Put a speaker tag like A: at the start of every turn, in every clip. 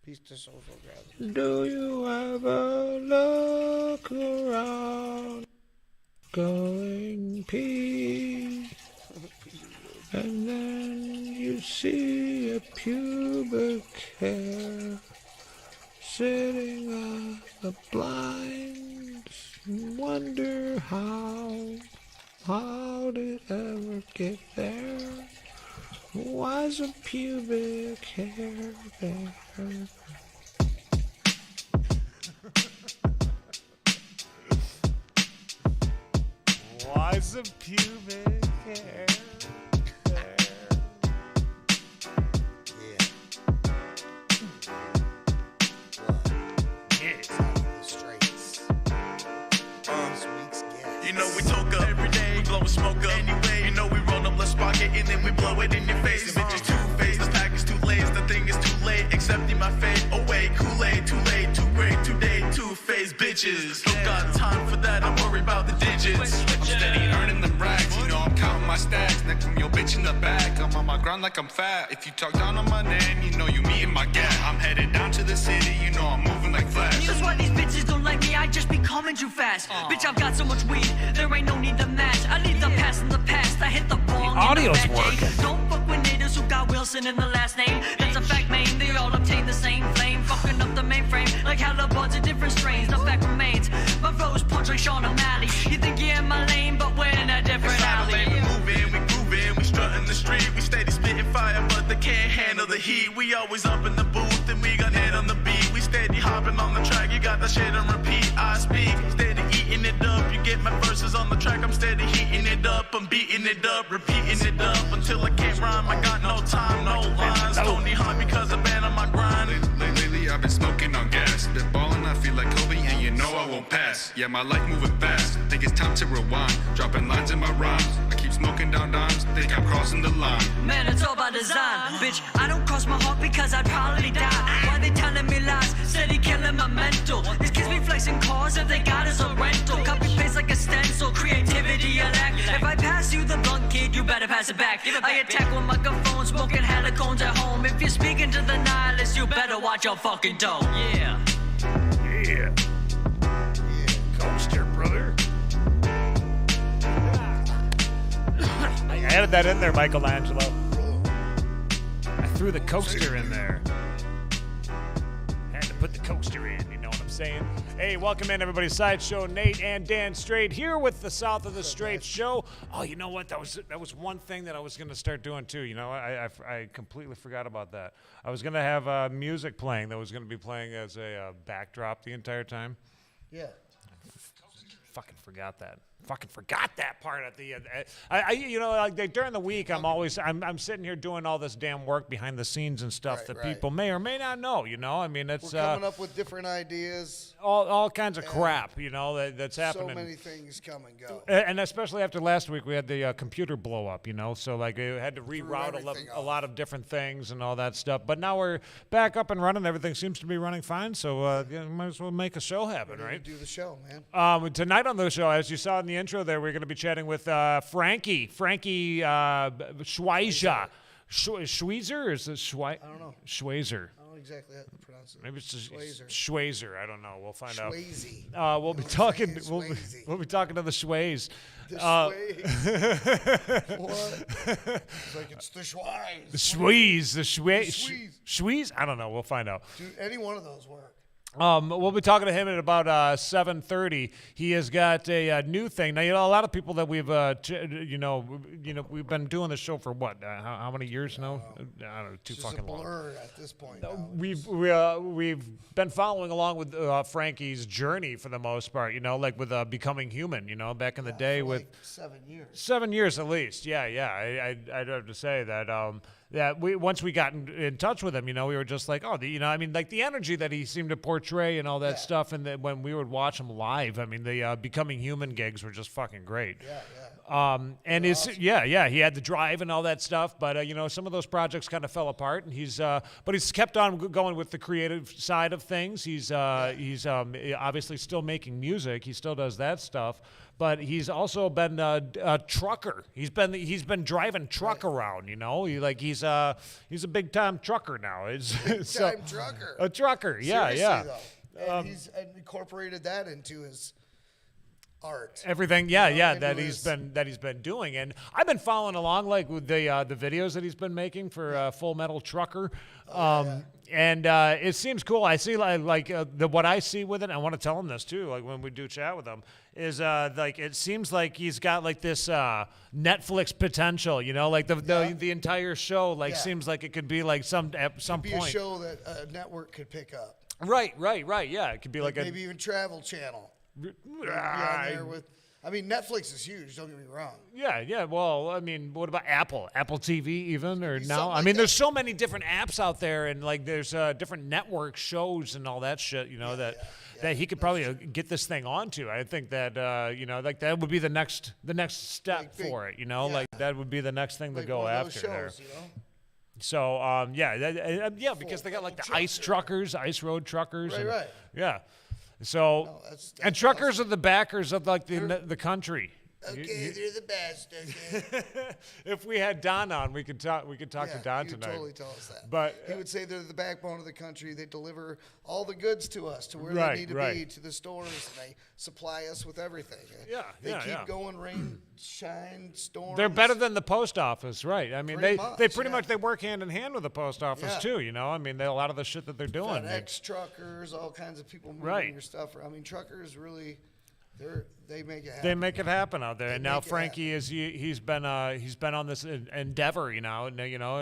A: Peace to social gravity.
B: Do you ever look around, going pee, and then you see a pubic hair sitting on the blinds, and wonder how did it ever get there? Why's a pubic hair there?
C: Why's a pubic hair there?
A: Yeah. What?
C: Yeah.
A: The Straits. This week's guest.
D: You know we toke up every day, we blowin' smoke up anyway. You know we roll up, let's spark it, and then we blow it in your face. Bitches two-faced, this pack is too late, the thing is too late. Accepting my fate, away, Kool-Aid, too late, too great, today, two-faced bitches. Don't got time for that, I'm worried about the digits.
E: I'm steady earning them racks, you know I'm counting my stacks. Next from your bitch in the back, I'm on my grind like I'm fat. If you talk down on my name, you know you meeting my gap. I'm headed down to the city, you know I'm moving like Flash.
F: That's why these bitches don't like me, I just be coming too fast. Bitch, I've got so much weed, there ain't no need to match. I leave the past in the past, I hit the ball.
B: audio's
F: in the bad day.
B: working.
F: Don't fuck with natives who got Wilson in the last name. That's a fact, man, they all obtain the same flame. Fucking up the mainframe, like halibuds of different strains. The fact remains, my flow's punch like Sean O'Malley. You think you're in my lane, but we're in a different alley.
D: We moving, we grooving, we strutting the street. We steady spitting fire, but they can't handle the heat. We always up in the booth, and we got hit on the beat. We steady hopping on the track, you got that shit on repeat. I speak, steady eating it up. You get my verses on the track, I'm steady heating it up. I'm beating it up, repeating it up until I can't rhyme. I got no time, no lines. Don't need hard because I've been on my grind.
E: Lately I've been smoking on gas. Been ballin', I feel like Kobe, and you know I won't pass. Yeah, my life moving fast. Think it's time to rewind. Dropping lines in my rhymes. I keep smoking down dimes. Think I'm crossing the line.
F: Man, it's all by design. Bitch, I don't cross my heart because I'd probably die. Why they telling me lies? Steady killing my mental. These kids be flexing cars if they got us a rental. Copy paste like a stencil, creativity a lack. If I pass you the blunt, kid, you better pass it back. I attack with microphones, smoking helicones at home. If you're speaking to the nihilists, you better watch your fucking dough. Yeah.
C: Yeah. Coaster, brother. I added that in there, Michelangelo. I threw the coaster in there. Had to put the coaster in, you know what I'm saying? Hey, welcome in, everybody. Sideshow Nate and Dan Strait here with the South of the Straits show. Oh, you know what? That was one thing that I was going to start doing too. You know, I completely forgot about that. I was going to have music playing that was going to be playing as a backdrop the entire time.
A: Yeah.
C: Fucking forgot that. Fucking forgot that part at the end. You know, like during the week, I'm sitting here doing all this damn work behind the scenes and stuff that people may or may not know. You know, I mean, it's
A: We're coming up with different ideas.
C: all kinds of crap. You know, that's happening.
A: So many things come and go.
C: And especially after last week, we had the computer blow up, you know, so like we had to reroute a lot of different things and all that stuff. But now we're back up and running. Everything seems to be running fine, so might as well make a show happen, right?
A: Do the show, man.
C: Tonight on the show, as you saw in the intro there, we're going to be chatting with Frankie Schweizer. Schweizer? Or is it
A: I don't know.
C: Schweizer.
A: I don't know exactly how to pronounce it.
C: Maybe it's just
A: Schweizer.
C: Schweizer. I don't know. We'll find out.
A: Schweizer.
C: We'll be talking.
A: Swayze.
C: We'll be talking to the Schways.
A: The Schways. What? It's like it's the Schweiz.
C: The Schwees. The
A: Schwees.
C: Schwees? I don't know. We'll find out.
A: Dude, any one of those work.
C: We'll be talking to him at about 7:30. He has got a new thing. Now, you know, a lot of people that we've, we've been doing this show for what? How many years now? I don't know, too fucking long.
A: It's a blur at this point. Now.
C: We've been following along with Frankie's journey for the most part. You know, like with Becoming Human. You know, back in the day with
A: like 7 years.
C: 7 years at least. Yeah. I'd have to say that. That once we got in touch with him, you know, we were just like, like the energy that he seemed to portray and all that stuff. And then when we would watch him live, I mean, the Becoming Human gigs were just fucking great. And his, awesome. He had the drive and all that stuff. But, some of those projects kind of fell apart. And he's kept on going with the creative side of things. He's obviously still making music. He still does that stuff. but he's also been a trucker. He's been driving truck around. You know, he's a big time trucker now.
A: Time trucker.
C: A trucker. Yeah,
A: Seriously,
C: yeah.
A: Though. And he's incorporated that into his art.
C: Everything,
A: You know,
C: that he's been doing, and I've been following along like with the videos that he's been making for Full Metal Trucker, and it seems cool. I see what I see with it. I want to tell him this too. Like when we do chat with him, is like it seems like he's got like this Netflix potential. You know, like the entire show seems like it could be like at some
A: Be
C: point
A: a show that a network could pick up.
C: Right. Yeah, it could be like
A: maybe even Travel Channel. I mean, Netflix is huge. Don't get me wrong.
C: Yeah. Well, I mean, what about Apple TV even or now?
A: Like
C: I mean,
A: that.
C: there's so many different apps out there, and like there's different network shows and all that shit. You know that he could probably get this thing onto. I think that like that would be the next step for it. You know, like that would be the next thing to go
A: one of those
C: after there.
A: shows, you know?
C: So because they got like the ice truckers, ice road truckers,
A: Right.
C: Yeah. So
A: that's
C: and truckers are the backers of like the country.
A: Okay, they're the best. Okay.
C: If we had Don on, we could talk to Don
A: he would
C: tonight.
A: totally tell us that.
C: But
A: he would say they're the backbone of the country. They deliver all the goods to us, to where
C: Right,
A: they need to
C: right.
A: be, to the stores, and they supply us with everything. They
C: yeah,
A: keep
C: yeah.
A: going, rain, shine, storms.
C: they're better than the post office, right? I mean,
A: Pretty
C: they
A: much,
C: much they work hand in hand with the post office
A: Yeah.
C: too. You know, I mean, a lot of the shit that they're doing.
A: FedEx truckers, all kinds of people moving
C: Right.
A: your stuff. I mean, truckers really, they make it happen.
C: They make it happen out there, and now
A: make it
C: Frankie he's been on this endeavor, you know, and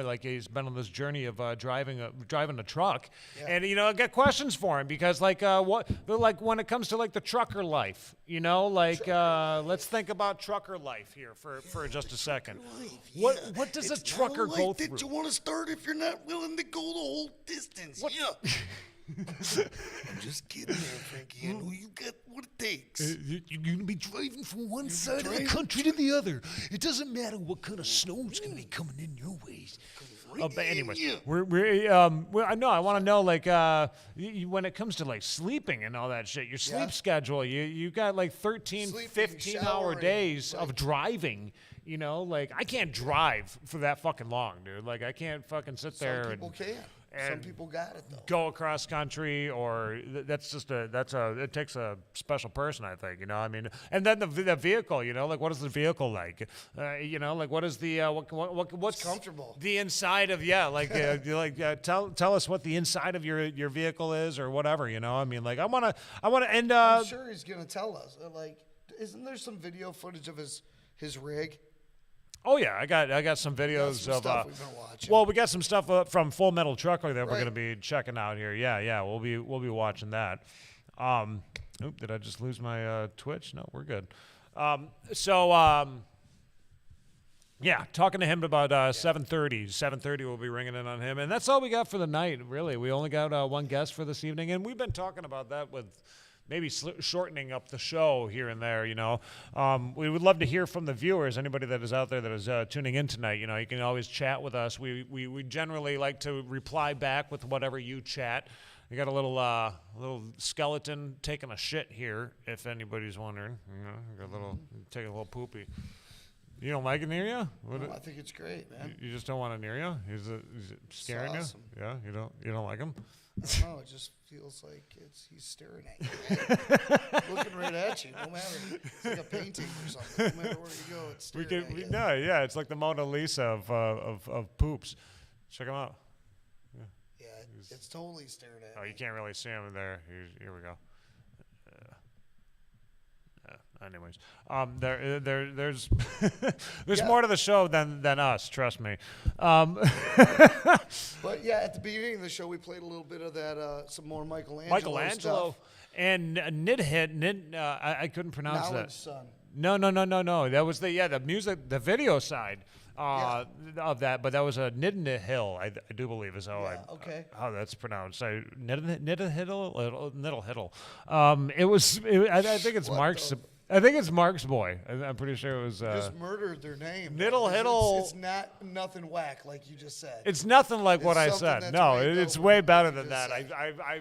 C: like he's been on this journey of driving a truck, and I got questions for him because like when it comes to like the trucker life, you know, like let's think about trucker life here for just a second. What does a trucker go through?
A: That you want to start if you're not willing to go the whole distance. Yeah. I'm just kidding there, Frankie. I know you got what it takes.
B: You're going to be driving from one side of the country to the other. It doesn't matter what kind of snow's going to be coming in your way.
C: But anyways, I want to know like when it comes to like sleeping and all that shit, your sleep schedule, you got like 13,
A: Sleeping,
C: 15-hour
A: showering,
C: days of driving. You know, like I can't drive for that fucking long, dude. Like I can't fucking sit there.
A: Some people can. Some
C: and
A: people got it though.
C: go across country, or it takes a special person, I think. You know, I mean, and then the vehicle. You know, like what is the vehicle like? Like what is the what's
A: comfortable.
C: The inside of tell us what the inside of your vehicle is or whatever. You know, I mean, like I wanna and
A: I'm sure he's gonna tell us. Like, isn't there some video footage of his rig?
C: Oh yeah, I got some videos
A: some
C: of
A: stuff we've been watching.
C: Well, we got some stuff from Full Metal Trucker that we're
A: Right.
C: gonna be checking out here. Yeah, we'll be watching that. Did I just lose my Twitch? No, we're good. Yeah, talking to him about 7:30. 7:30 we'll be ringing in on him, and that's all we got for the night. Really, we only got one guest for this evening, and we've been talking about that with. Maybe shortening up the show here and there, you know. We would love to hear from the viewers, anybody that is out there that is tuning in tonight. You know, you can always chat with us. We generally like to reply back with whatever you chat. We got a little skeleton taking a shit here, if anybody's wondering. You know, got taking a little poopy. You don't like it near you?
A: I think it's great, man.
C: You just don't want it near you? Is it scaring
A: awesome.
C: you? Yeah, you don't like him?
A: No, it just feels like he's staring at you. Looking right at you. No matter. It's like a painting or something. No matter where you go, it's staring at you.
C: No, yeah, it's like the Mona Lisa of poops. Check him out.
A: Yeah, it's totally staring at
C: Oh,
A: me.
C: you can't really see him there. Here we go. Anyways, there's there's more to the show than us. Trust me.
A: But yeah, at the beginning of the show, we played a little bit of that, some more Michelangelo stuff.
C: And Nid. I couldn't pronounce
A: Knowledge
C: that.
A: Son.
C: No. That was the music, the video side of that. But that was a Nidhill, I do believe is how that's pronounced. Nidhill. It was. I think it's Mark's. I think it's Mark's boy. I'm pretty sure it was.
A: Just murdered their name.
C: Nidhill.
A: It's not nothing whack like you just said.
C: It's nothing like what I
A: something
C: said.
A: that's
C: No,
A: way
C: it's
A: better
C: way
A: than
C: better
A: what
C: than
A: you
C: that.
A: just said.
C: I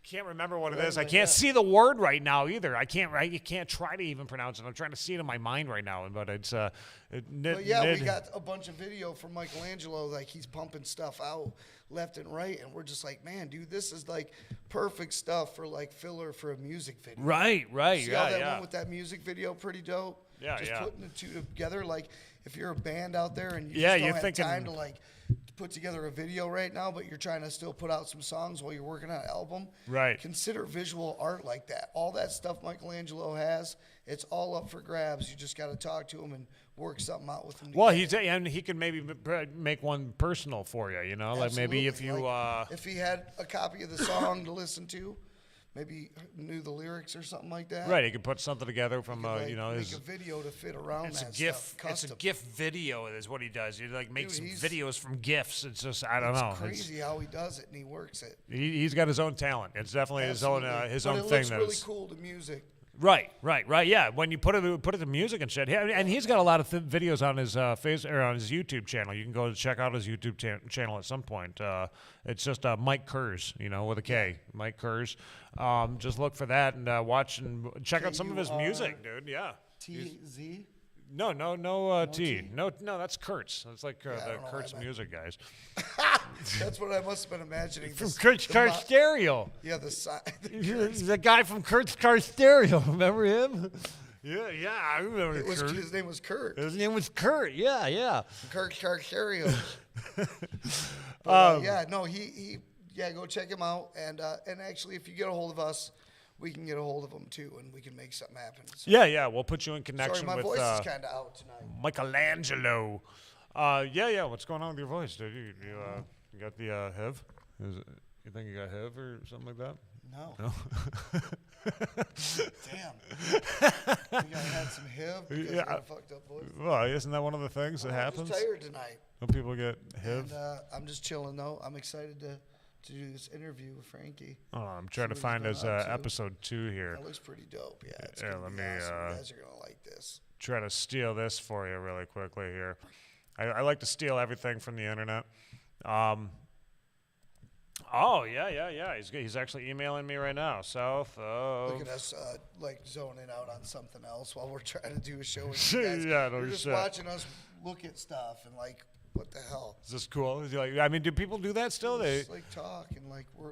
C: can't remember what it is. I can't see the word right now either. You can't try to even pronounce it. I'm trying to see it in my mind right now, but it's
A: But yeah, we got a bunch of video from Michelangelo, like he's pumping stuff out left and right, and we're just like, man, dude, this is like perfect stuff for like filler for a music video.
C: Right.
A: See how that went with that music video? Pretty dope.
C: Yeah,
A: just
C: yeah.
A: putting the two together, like if you're a band out there and you
C: Yeah,
A: just
C: you're
A: don't have
C: thinking-
A: time to like put together a video right now, but you're trying to still put out some songs while you're working on an album.
C: Right.
A: Consider visual art like that. All that stuff Michelangelo has, it's all up for grabs. You just got to talk to him and work something out with him.
C: Well, and he can maybe make one personal for you. You know, like maybe if you
A: if he had a copy of the song to listen to, maybe knew the lyrics or something like that.
C: right, he could put something together from
A: Like,
C: you know
A: make
C: his.
A: a video to fit around
C: It's a
A: that
C: GIF.
A: stuff.
C: It's a
A: Custom.
C: GIF video is what he does. He like makes
A: Dude,
C: videos from GIFs. It's just I don't know.
A: It's crazy how he does it and he works it.
C: He's got his own talent. It's definitely
A: Absolutely.
C: his
A: But
C: own
A: it
C: thing.
A: looks really
C: That's
A: cool to music.
C: right. Yeah, when you put it to music and shit, and he's got a lot of videos on his on his YouTube channel. You can go check out his YouTube channel at some point. It's just Mike Kurz, with a K, Mike Kurz. Just look for that and watch and check out some of his music, dude. Yeah.
A: TZ?
C: No, T. No, that's Kurtz. That's like
A: I
C: the
A: don't know what
C: Kurtz
A: I meant.
C: music guys.
A: That's what I must have been imagining.
C: From
A: This-
C: Kurtz
A: the
C: Car
A: mo-
C: Stereo.
A: Yeah, the side.
C: The guy from Kurtz Car Stereo. Remember him? Yeah, I remember Kurt.
A: His name was Kurt.
C: His name was Kurt. Yeah.
A: Kurt Stereo. Go check him out. And actually, if you get a hold of us, we can get a hold of him too, and we can make something happen. So,
C: Yeah. We'll put you in
A: sorry,
C: connection
A: my
C: with
A: voice is kind of out tonight.
C: Michelangelo. Yeah. What's going on with your voice, dude? You got the HIV? You think you got HIV or something like that?
A: No.
C: No.
A: Damn. I think I had some HIV because I got a fucked up voice.
C: Well, isn't that one of the things that
A: I'm
C: happens
A: just tired tonight.
C: when people get HIV?
A: And I'm just chilling though. I'm excited to do this interview with Frankie.
C: Oh, I'm trying to
A: See what
C: find
A: he's
C: his
A: been up to.
C: episode 2 here.
A: That looks pretty dope. Yeah, it's
C: Yeah,
A: gonna
C: let
A: be
C: me,
A: awesome. You guys are gonna like this.
C: Try to steal this for you really quickly here. I like to steal everything from the internet. Oh, yeah. He's actually emailing me right now. South of...
A: Look at us like zoning out on something else while we're trying to do a show with you guys.
C: Yeah, no
A: You're just
C: shit.
A: watching us look at stuff and like, what the hell?
C: Is this cool? Is he like, I mean, do people do that still? They
A: Just like talk and like we're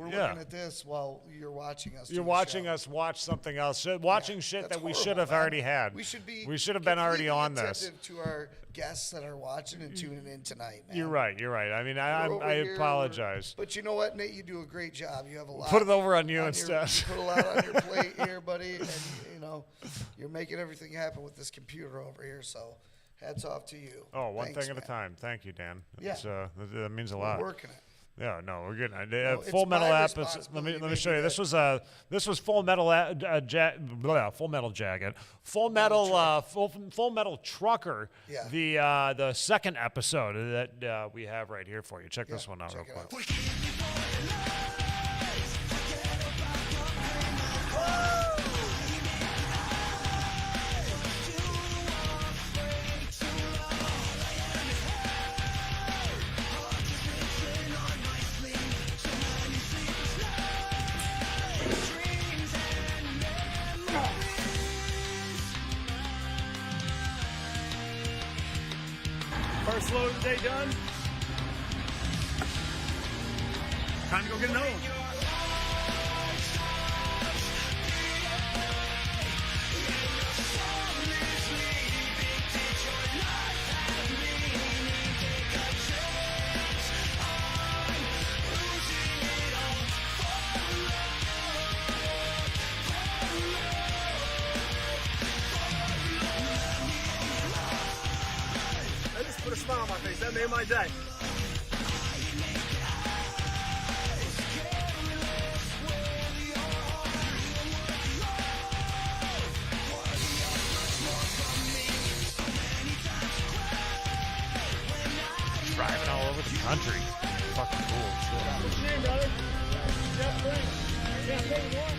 C: Yeah.
A: looking at this while you're watching us.
C: You're
A: do a
C: watching
A: show.
C: us watch something else. Watching shit
A: That's
C: that we
A: horrible,
C: should have
A: man.
C: already had.
A: We should have
C: been already on this.
A: To our guests that are watching and tuning in tonight, man.
C: You're right. I mean,
A: We're over
C: I
A: here,
C: apologize.
A: But you know what, Nate? You do a great job. You have a lot.
C: Put it over on you
A: your-
C: instead.
A: You put a lot on your plate here, buddy, and you're making everything happen with this computer over here. So, hats off to you.
C: Oh, one
A: Thanks,
C: thing at a
A: man.
C: time. Thank you, Dan.
A: Yeah.
C: It's, that means a
A: We're
C: lot.
A: working it.
C: Yeah, no, we're good.
A: it's
C: Full Metal
A: my
C: episode.
A: responsibility
C: Let me show you.
A: maybe
C: This was Full Metal Full Metal Jacket. Full Metal Trucker.
A: Yeah.
C: The second episode that we have right here for you. Check this one out
A: check
C: real
A: it
C: quick.
G: First load of the day done. Time to go get another one. That just put a smile on my face. That made my day.
C: Driving all over the country. Fucking cool shit.
G: What's your name, brother? Jeff Green. Jeff Green, what?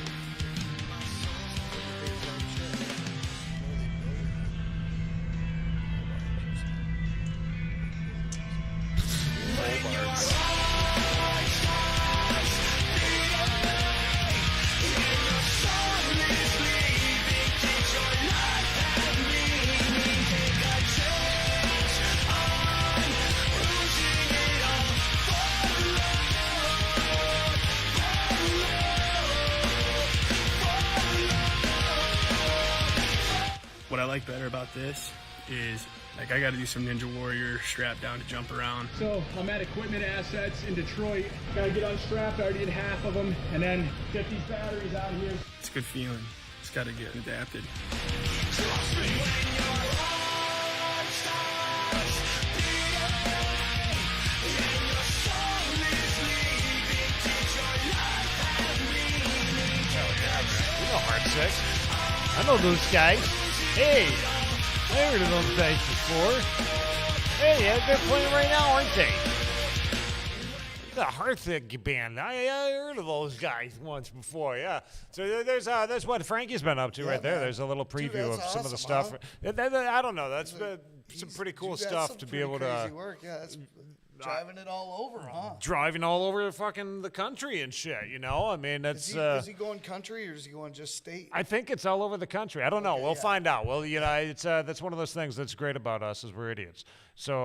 H: like better about this is, like, I got to do some Ninja Warrior strap down to jump around.
I: So I'm at Equipment Assets in Detroit. Got to get unstrapped. I already did half of them, and then get these batteries out here.
H: It's a good feeling. Just got to get adapted.
C: Heartsick. I know those guys. Hey, I heard of those guys before. Hey, they're playing right now, aren't they? The Heartsick band. I heard of those guys once before. Yeah. So there's what Frankie's been up to right there. Man. There's a little preview of some of the stuff. Huh? I don't know. That's some pretty cool stuff to be able to.
A: Crazy work. Yeah, that's driving it all over, huh?
C: Driving all over fucking the country and shit, you know? I mean, that's...
A: Is he going country or is he going just state?
C: I think it's all over the country. I don't know. We'll find out. Well, you know, it's that's one of those things that's great about us is we're idiots. So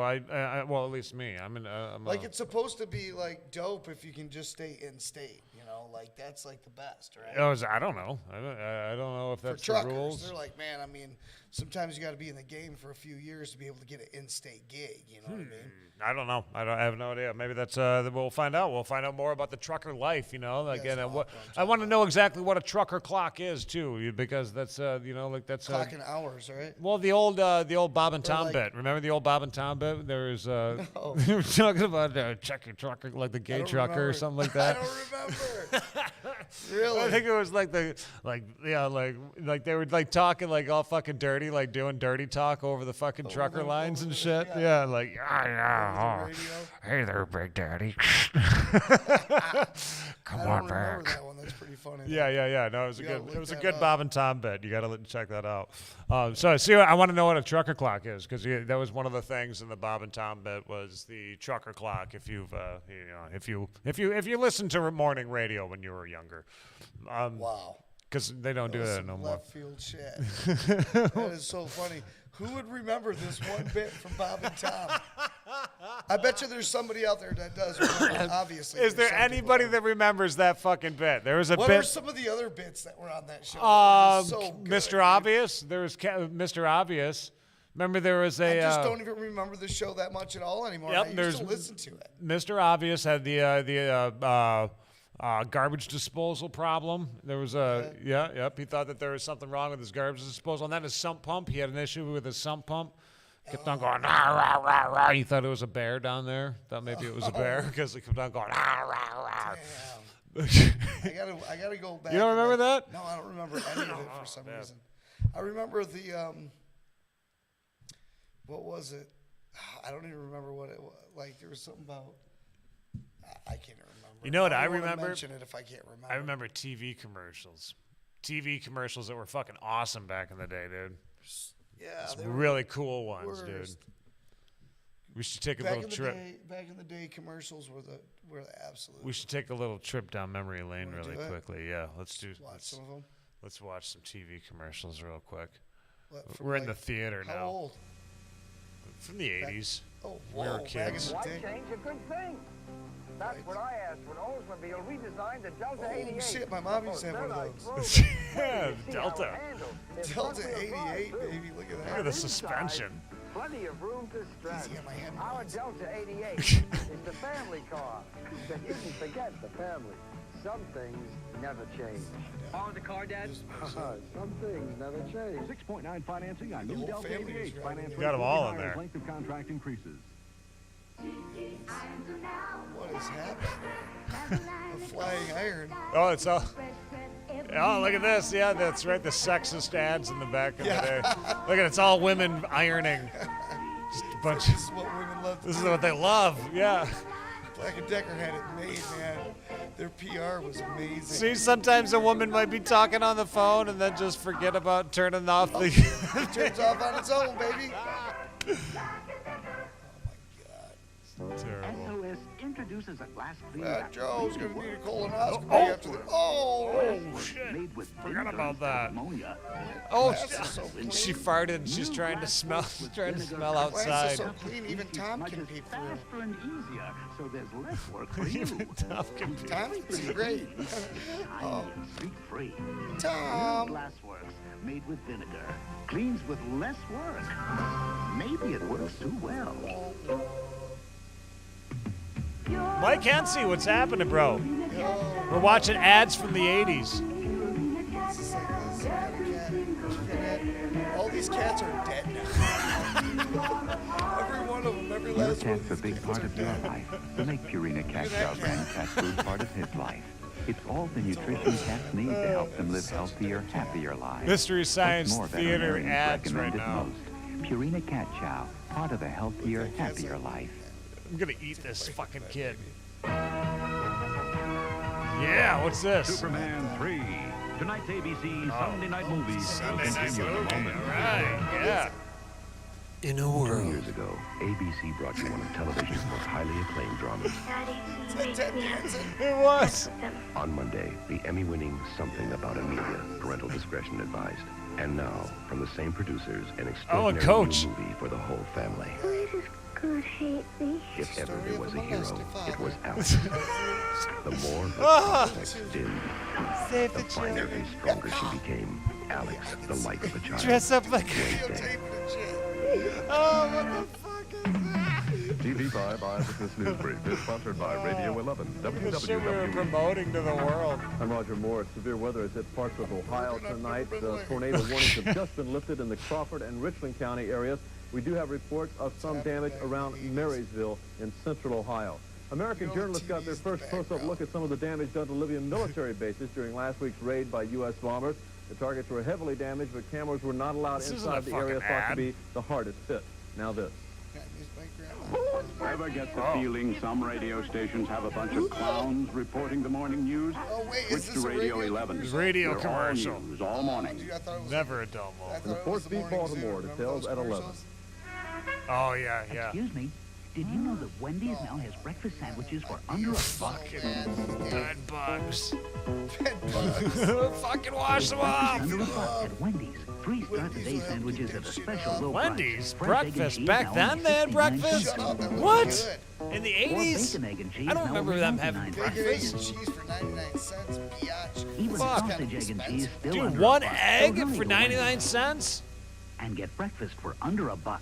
C: well, at least me. I'm
A: like, it's supposed to be, like, dope if you can just stay in state, you know? Like, that's, like, the best, right?
C: I don't know. I don't know if that's
A: for truckers,
C: the rules.
A: They're like, man, I mean, sometimes you got to be in the game for a few years to be able to get an in-state gig, you know what I mean?
C: I don't know. I have no idea. Maybe that's we'll find out. We'll find out more about the trucker life. You know, like I want to know exactly what a trucker clock is too, because that's you know, like that's
A: clocking hours, right?
C: Well, the old Bob and Tom bit. Remember the old Bob and Tom bit? There was
A: no.
C: they were talking about check your trucker, like the gay trucker or something like that.
A: I don't remember. Really?
C: I think it was like like they were like talking like all fucking dirty, like doing dirty talk over the fucking trucker lines and shit. Yeah, like yeah. Hey there, Big Daddy. Come on back.
A: That one. That's pretty funny.
C: Yeah. No, it was a good Bob and Tom bit. You got to check that out. So see, I want to know what a trucker clock is because that was one of the things in the Bob and Tom bit was the trucker clock. If you've if you listened to morning radio when you were younger,
A: wow.
C: Because they don't do that no more.
A: Left field shit. That is so funny. Who would remember this one bit from Bob and Tom? I bet you there's somebody out there that does remember, obviously.
C: Is there anybody that remembers that fucking bit? There was a bit.
A: What are some of the other bits that were on that show? So good,
C: Mr. Obvious. There was Mr. Obvious. Remember there was a...
A: I just don't even remember the show that much at all anymore.
C: Yep,
A: I used to listen to it.
C: Mr. Obvious had the garbage disposal problem. There was he thought that there was something wrong with his garbage disposal. And then his sump pump, he had an issue with his sump pump. Kept on going, rah, rah, rah, rah. He thought it was a bear down there. Thought maybe it was a bear because he kept on going, rah, rah, rah.
A: Damn. I gotta go back.
C: You don't remember that?
A: No, I don't remember any of it for some reason. I remember the, what was it? I don't even remember what it was. Like, there was something about, I can't remember.
C: You know what I
A: remember?
C: remember?
A: Mention it if I can't remember.
C: I remember TV commercials. TV commercials that were fucking awesome back in the day, dude.
A: Yeah,
C: some really cool ones, dude. We should take a little trip.
A: Back in the day, commercials were the absolute.
C: We should take a little trip down memory lane really quickly. Yeah, let's
A: watch some of them.
C: Let's watch some TV commercials real quick.
A: We're
C: in the theater now.
A: How old?
C: From the 80s.
A: We were kids.
J: Why change a good thing? That's what I asked when Oldsmobile redesigned the Delta 88.
A: Oh, shit, my mom used to have one of those.
C: Yeah, Delta.
A: Delta 88, baby, look at that.
C: Look at the suspension.
J: Plenty of room to stretch. Our Delta 88 is the family car. So you can forget the family. Some things never change.
F: On the car, Dad?
J: Some things never change.
K: 6.9 financing on new Delta 88. Finance
C: got them all in there.
K: Length of contract increases.
A: What is happening? A flying iron.
C: Oh, it's all. Oh, look at this. Yeah, that's right. The sexist ads in the back of the day. Look at it. It's all women ironing. Just a bunch.
A: This is what women love.
C: This is what they love. Yeah.
A: Black & Decker had it made, man. Their PR was amazing.
C: See, sometimes a woman might be talking on the phone and then just forget about turning off the.
A: It turns off on its own, baby.
C: Terrible.
K: SOS introduces a glass cleaner.
A: Joe's gonna need a colonoscopy after the.
C: Shit!
K: Made with
C: Forgot about that.
K: ammonia.
C: Oh,
A: so
C: she farted and she's trying to smell outside.
A: Glass is so clean, even Tom can pee for it.
K: Faster and easier, so there's less work for you.
C: Even Tom can pee.
A: Tom's great.
K: Shiny and streak free.
A: Tom.
K: Glassworks made with vinegar. Cleans with less work. Maybe it works too well.
C: Mike Hensey, what's happening, bro? We're watching ads from the 80s.
A: All these cats are dead now. Every one of them, every
L: Your
A: last one.
L: cat's a big part of your life. So make Purina Cat Chow brand cat food part of his life. It's all the nutrition cats need to help them live healthier, happier lives.
C: Mystery Science
L: More
C: Theater
L: veterinarians
C: ads right
L: recommend it
C: now.
L: most. Purina Cat Chow, part of a healthier, happier life.
C: I'm gonna eat this fucking kid. Yeah, what's this?
K: Superman 3. Tonight's ABC Sunday Night Movies.
C: Sunday Night Movie. All right, yeah.
M: In a world.
K: 2 years ago, ABC brought you one of television's most highly acclaimed dramas.
C: It was.
K: On Monday, the Emmy-winning Something About Amelia, parental discretion advised. And now, from the same producers, an extraordinary
C: Coach.
K: new movie for the whole family.
N: God hate me.
K: If ever there was a hero, it was Alex. The more the context dimmed,
C: Save
K: the finer and stronger she became. Alex, the light of a child.
C: Dress up like
K: Wednesday.
C: Oh, what the fuck is that?
O: TV5 Eyewitness News Brief is sponsored by Radio 11,
C: The shit we were
O: WWW.
C: promoting to the world.
P: I'm Roger Morris. Severe weather has hit parts of Ohio tonight. Tornado warnings have just been lifted in the Crawford and Richland County areas. We do have reports of some damage around Marysville in central Ohio. American journalists got their first close-up look at some of the damage done to Libyan military bases during last week's raid by U.S. bombers. The targets were heavily damaged, but cameras were not allowed inside the area thought to be the hardest hit. Now this.
K: Ever get the feeling some radio stations have a bunch of clowns reporting the morning news? Switch to Radio 11.
C: Radio
K: They're
C: commercial.
K: All news, all morning.
C: Never a dull moment.
P: In the Fort Speed, Baltimore, details at 11.
C: Oh, yeah, yeah.
Q: Excuse me. Did you know that Wendy's now has breakfast sandwiches for under $1?
C: Bed bugs. Fucking wash them off.
Q: Under $1 at Wendy's. 3 start-the-day sandwiches at a special low price.
C: Wendy's?
Q: Fried egg and
C: Breakfast?
Q: cheese
C: Back
Q: now
C: then
Q: only
C: they had
Q: 69
C: breakfast?
Q: cents.
C: What? In the
Q: Or
C: 80s?
Q: bacon, egg, and cheese
C: I don't
Q: now
C: remember
Q: only
C: them having
Q: 99
A: Bacon, egg,
C: breakfast.
A: and cheese for 99 cents, biatch.
Q: Even
C: Fuck.
Q: sausage, egg, and cheese still
C: Dude,
Q: under
C: one
Q: $1.
C: egg
Q: So hurry
C: for
Q: to
C: 99
Q: Wendy's
C: cents?
Q: and get breakfast for under $1.
A: My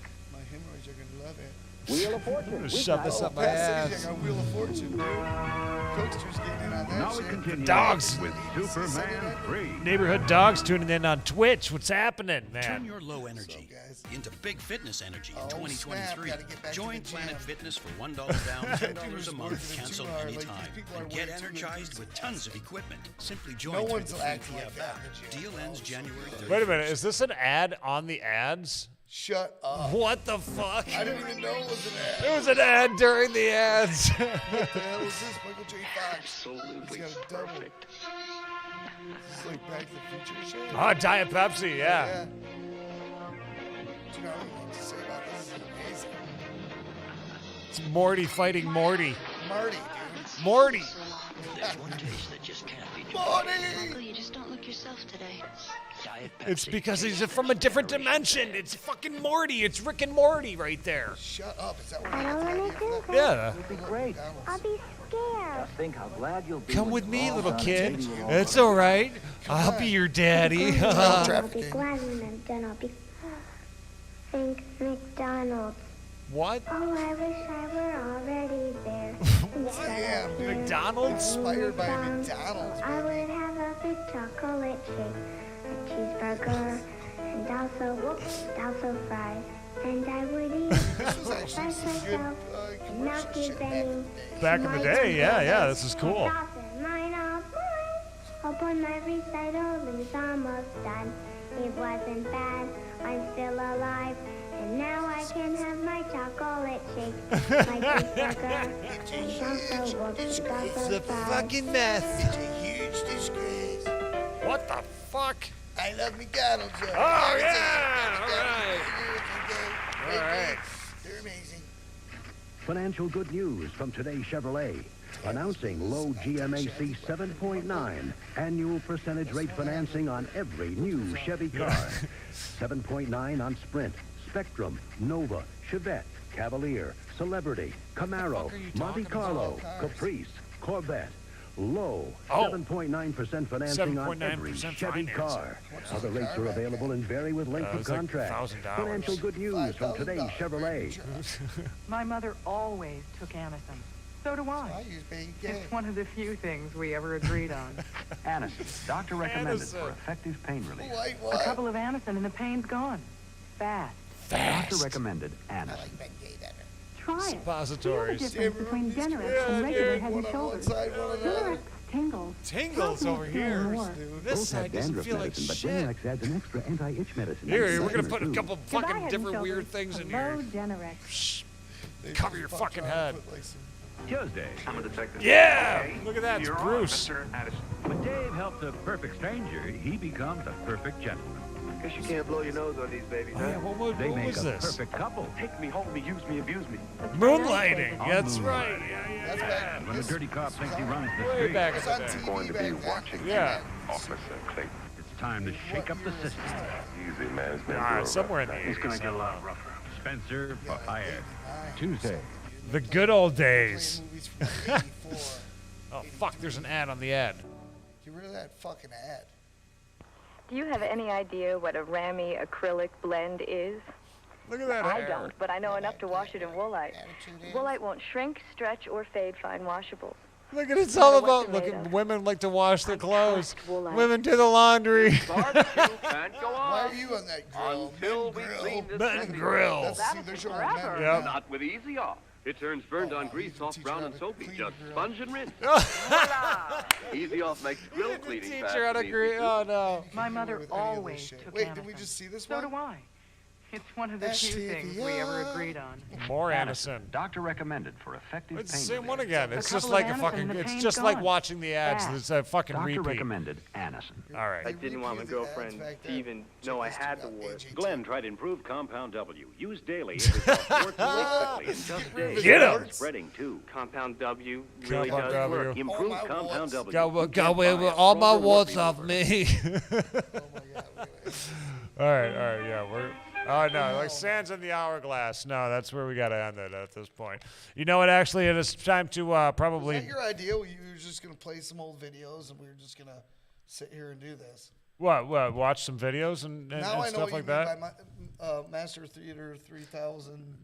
A: hemorrhoids are going to love it.
P: Wheel of Fortune.
C: I'm gonna shove this up my ass.
A: I got Wheel of Fortune, dude. Coaster's getting in on that
K: Now we
A: shit.
K: continue
C: Dogs.
K: with Superman 3.
C: Neighborhood dogs tuning in on Twitch. What's happening,
M: Turn
C: man?
M: your low energy into big fitness energy in
A: Oh,
M: 2023.
A: snap. Gotta get back to
M: Join
A: the
M: Planet
A: gym.
M: Fitness for $1 down, $10 a month,
A: working
M: cancel
A: 2 hours. Like,
M: anytime.
A: these people are
M: And get
A: way too
M: energized
A: good.
M: with tons of equipment. Simply join
A: No
M: through
A: one's
M: the free
A: acting like
M: PF
A: that
M: app.
A: in the gym.
M: Deal ends January 31st.
C: Wait a minute. Is this an ad on the ads?
A: Shut up.
C: What the fuck?
A: I didn't even know it was an ad.
C: It was an ad during the ads.
A: What the hell is this? Michael J. Fox.
K: Absolutely
A: He's got a double. It's like Back to the Future shit.
C: Oh, Diet Pepsi, yeah.
A: Do you know what to say about this? This is amazing.
C: It's Morty fighting Morty.
A: Marty, dude.
C: Morty.
M: There's one taste that just can't be
A: Marty!
N: Uncle, you just don't look yourself today.
M: Diet Pepsi.
C: It's because he's from a different dimension. It's fucking Morty. It's Rick and Morty right there.
A: Shut up. Is that what
N: I don't want to do that.
C: Yeah.
J: It'll be great.
N: I'll be scared.
J: Just think how glad you'll be.
C: Come
J: when
C: with
J: it's
C: me,
J: all
C: little
J: done and
C: kid.
J: Katie will
C: It's
J: all
C: all right. I'll be your daddy.
N: I'll be glad when I'm done. I'll be. Think McDonald's.
C: What?
N: Oh, I wish I were already there.
A: I am, dude.
C: McDonald's?
A: Inspired by McDonald's.
N: I would have a big chocolate shake, a cheeseburger, and also fries. And I would eat
A: This was actually
N: by
A: some good
N: myself, and not
A: commercial
N: give
A: shit
N: any.
C: Back in the day, yeah, this is cool.
N: Mine, all mine. Hope when my recital is almost done. It wasn't bad, I'm still alive. And now I can have my chocolate shake, my cheeseburger, and also
C: The fucking mess.
A: It's a huge disgrace.
C: What the fuck?
A: I love McDonald's.
C: Oh, yeah. All right.
A: All
C: right.
A: They're amazing.
K: Financial good news from Today Chevrolet. Announcing low GMAC 7.9 annual percentage rate financing on every new Chevy car. 7.9 on Sprint, Spectrum, Nova, Chevette, Cavalier, Celebrity, Camaro, Monte Carlo, Caprice, Corvette. Low 7.9% financing on every Chevy car. Other rates are available and vary with length of contract. Financial good news from today's Chevrolet.
R: My mother always took Anacin. So do I. It's one of the few things we ever agreed on.
L: Anacin, doctor recommended for effective pain relief.
R: A couple of Anacin and the pain's gone. Fast.
L: Doctor recommended Anacin.
R: Try it.
C: Suppositories.
R: See the difference between Denerex and regular Head and Shoulders. Denerex tingles.
C: Tingles over here. This side doesn't feel like
K: medicine,
C: shit.
K: but Denerex adds an extra anti-itch medicine.
C: Here, we're
K: Gonna
C: gonna put a couple fucking different weird things in here.
R: Denerex.
C: Cover your fucking head.
L: Tuesday. I'm a detective.
C: Yeah!
L: Okay,
C: Look at that, it's
L: you're on,
C: Bruce.
L: Mr. Addison.
S: When Dave helps a perfect stranger, he becomes a perfect gentleman.
J: Guess you can't blow your nose on these babies, huh?
C: Yeah, what
S: They make
C: was
S: a
C: this?
S: perfect couple.
J: Take me, hold me, use me, abuse me.
C: Moonlighting. That's right. Yeah.
S: When a dirty cop thinks he runs the
C: Way
S: street,
C: back in the day.
O: Going to be watching
C: Yeah.
O: Officer Clayton.
S: it's time to shake up the system.
O: Easy, man. It's been
C: Ah,
O: real
C: somewhere in
O: rough.
C: the
J: It's gonna
C: 80s.
J: get a lot rougher.
S: Spencer for hire. Tuesday.
C: The good old days. Oh, fuck, there's an ad on the ad.
A: Get rid of that fucking ad.
T: Do you have any idea what a Ramy acrylic blend is?
C: Look at that
T: I
C: hair.
T: don't, but I know enough to wash it in Woolite. Woolite won't shrink, stretch, or fade fine washables.
C: Look at it's
T: No
C: all
T: matter what
C: about
T: they're
C: look
T: made
C: at
T: of.
C: women like to wash their clothes.
T: Woolite.
C: Women do the laundry.
J: Can't go
A: Why
J: on
A: are you on that grill?
J: until we clean this
C: Men
J: thing.
C: grill.
A: That's, see, there's your old men.
C: Yep.
J: Not with Easy Off. It turns burned on grease soft, brown, and soapy. Just sponge and rinse. Easy Off makes grill cleaning fast.
C: Teacher out
J: and
C: of
J: easy,
C: green.
J: too.
C: Oh no.
R: My mother
A: with any of this
R: always
A: shit.
R: took
A: Wait,
R: Anacin.
A: did we just see this
R: So
A: one?
R: do I. It's one of the few things we ever agreed on.
C: More Anacin.
L: Doctor recommended for effective
C: It's the
L: pain
C: same
L: relief.
C: one again. It's just
R: couple
C: like
R: of
C: a
R: Anacin
C: fucking.
R: and the
C: It's
R: pain's
C: just like
R: gone.
C: watching the ads.
R: Fast.
C: It's a fucking
L: Doctor
C: repeat.
L: recommended Anacin.
C: All right.
J: I didn't want my girlfriend to even know I had the wart.
U: Glenn tried improved Compound W. Used daily, it resolves warts away quickly in just days.
C: Get 'em.
U: Spreading too.
J: Compound W really
C: Compound
J: does
C: W.
J: work.
U: Improved
A: my
U: Compound W.
C: Go away with all my warts off me. All right, yeah, we're. Oh no, like sands in the hourglass. No, that's where we gotta end it at this point. You know what? Actually, it is time to probably.
A: Was that your idea? You were just gonna play some old videos, and we were just gonna sit here and do this.
C: What? Watch some videos and
A: Now I know
C: stuff
A: what
C: like
A: you mean
C: that.
A: by Master Theater 3000.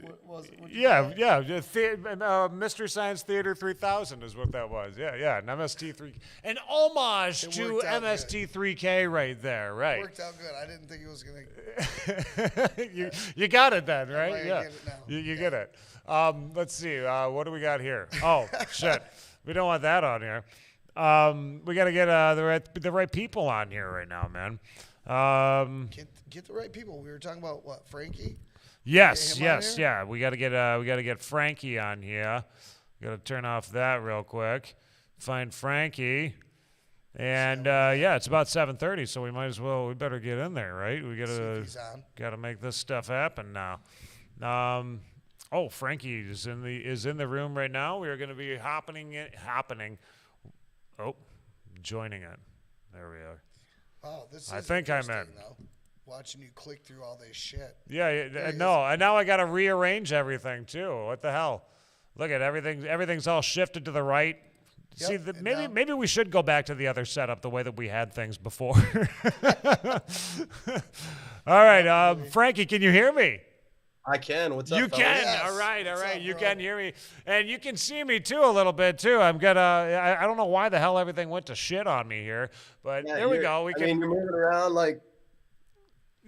A: What was it? What'd you
C: Yeah,
A: call it?
C: yeah. Mystery Science Theater 3000 is what that was. Yeah. An MST3, an homage
A: It
C: to
A: worked out
C: MST3K right there, right?
A: It worked out good. I didn't think it was gonna.
C: you got it then, right?
A: I
C: Yeah,
A: get it now.
C: you get it. Let's see. What do we got here? Oh shit, we don't want that on here. We got to get the right people on here right now, man.
A: Get the right people. We were talking about what, Frankie?
C: Yes,
A: Get him on here?
C: yeah. We got to get Frankie on here. Got to turn off that real quick. Find Frankie. And yeah, it's about 7:30, so we better get in there, right? We got to make this stuff happen now. Oh, Frankie is in the room right now. We are going to be joining it. There we are.
A: Oh, this is
C: I think I'm in.
A: interesting, though. Watching you click through all this shit.
C: Yeah,
A: There he
C: no, and now I got to rearrange everything too. What the hell? Look at everything. Everything's all shifted to the right.
A: Yep,
C: See,
A: and
C: maybe we should go back to the other setup, the way that we had things before. All right, Frankie, can you hear me?
V: I can. What's up?
C: You
V: fellas?
C: can.
A: Yes.
C: All right.
A: What's up,
C: You
A: bro?
C: can hear me, and you can see me too a little bit too. I don't know why the hell everything went to shit on me here, but
V: Yeah,
C: there we
V: you're-
C: go.
V: I mean, you're moving around like.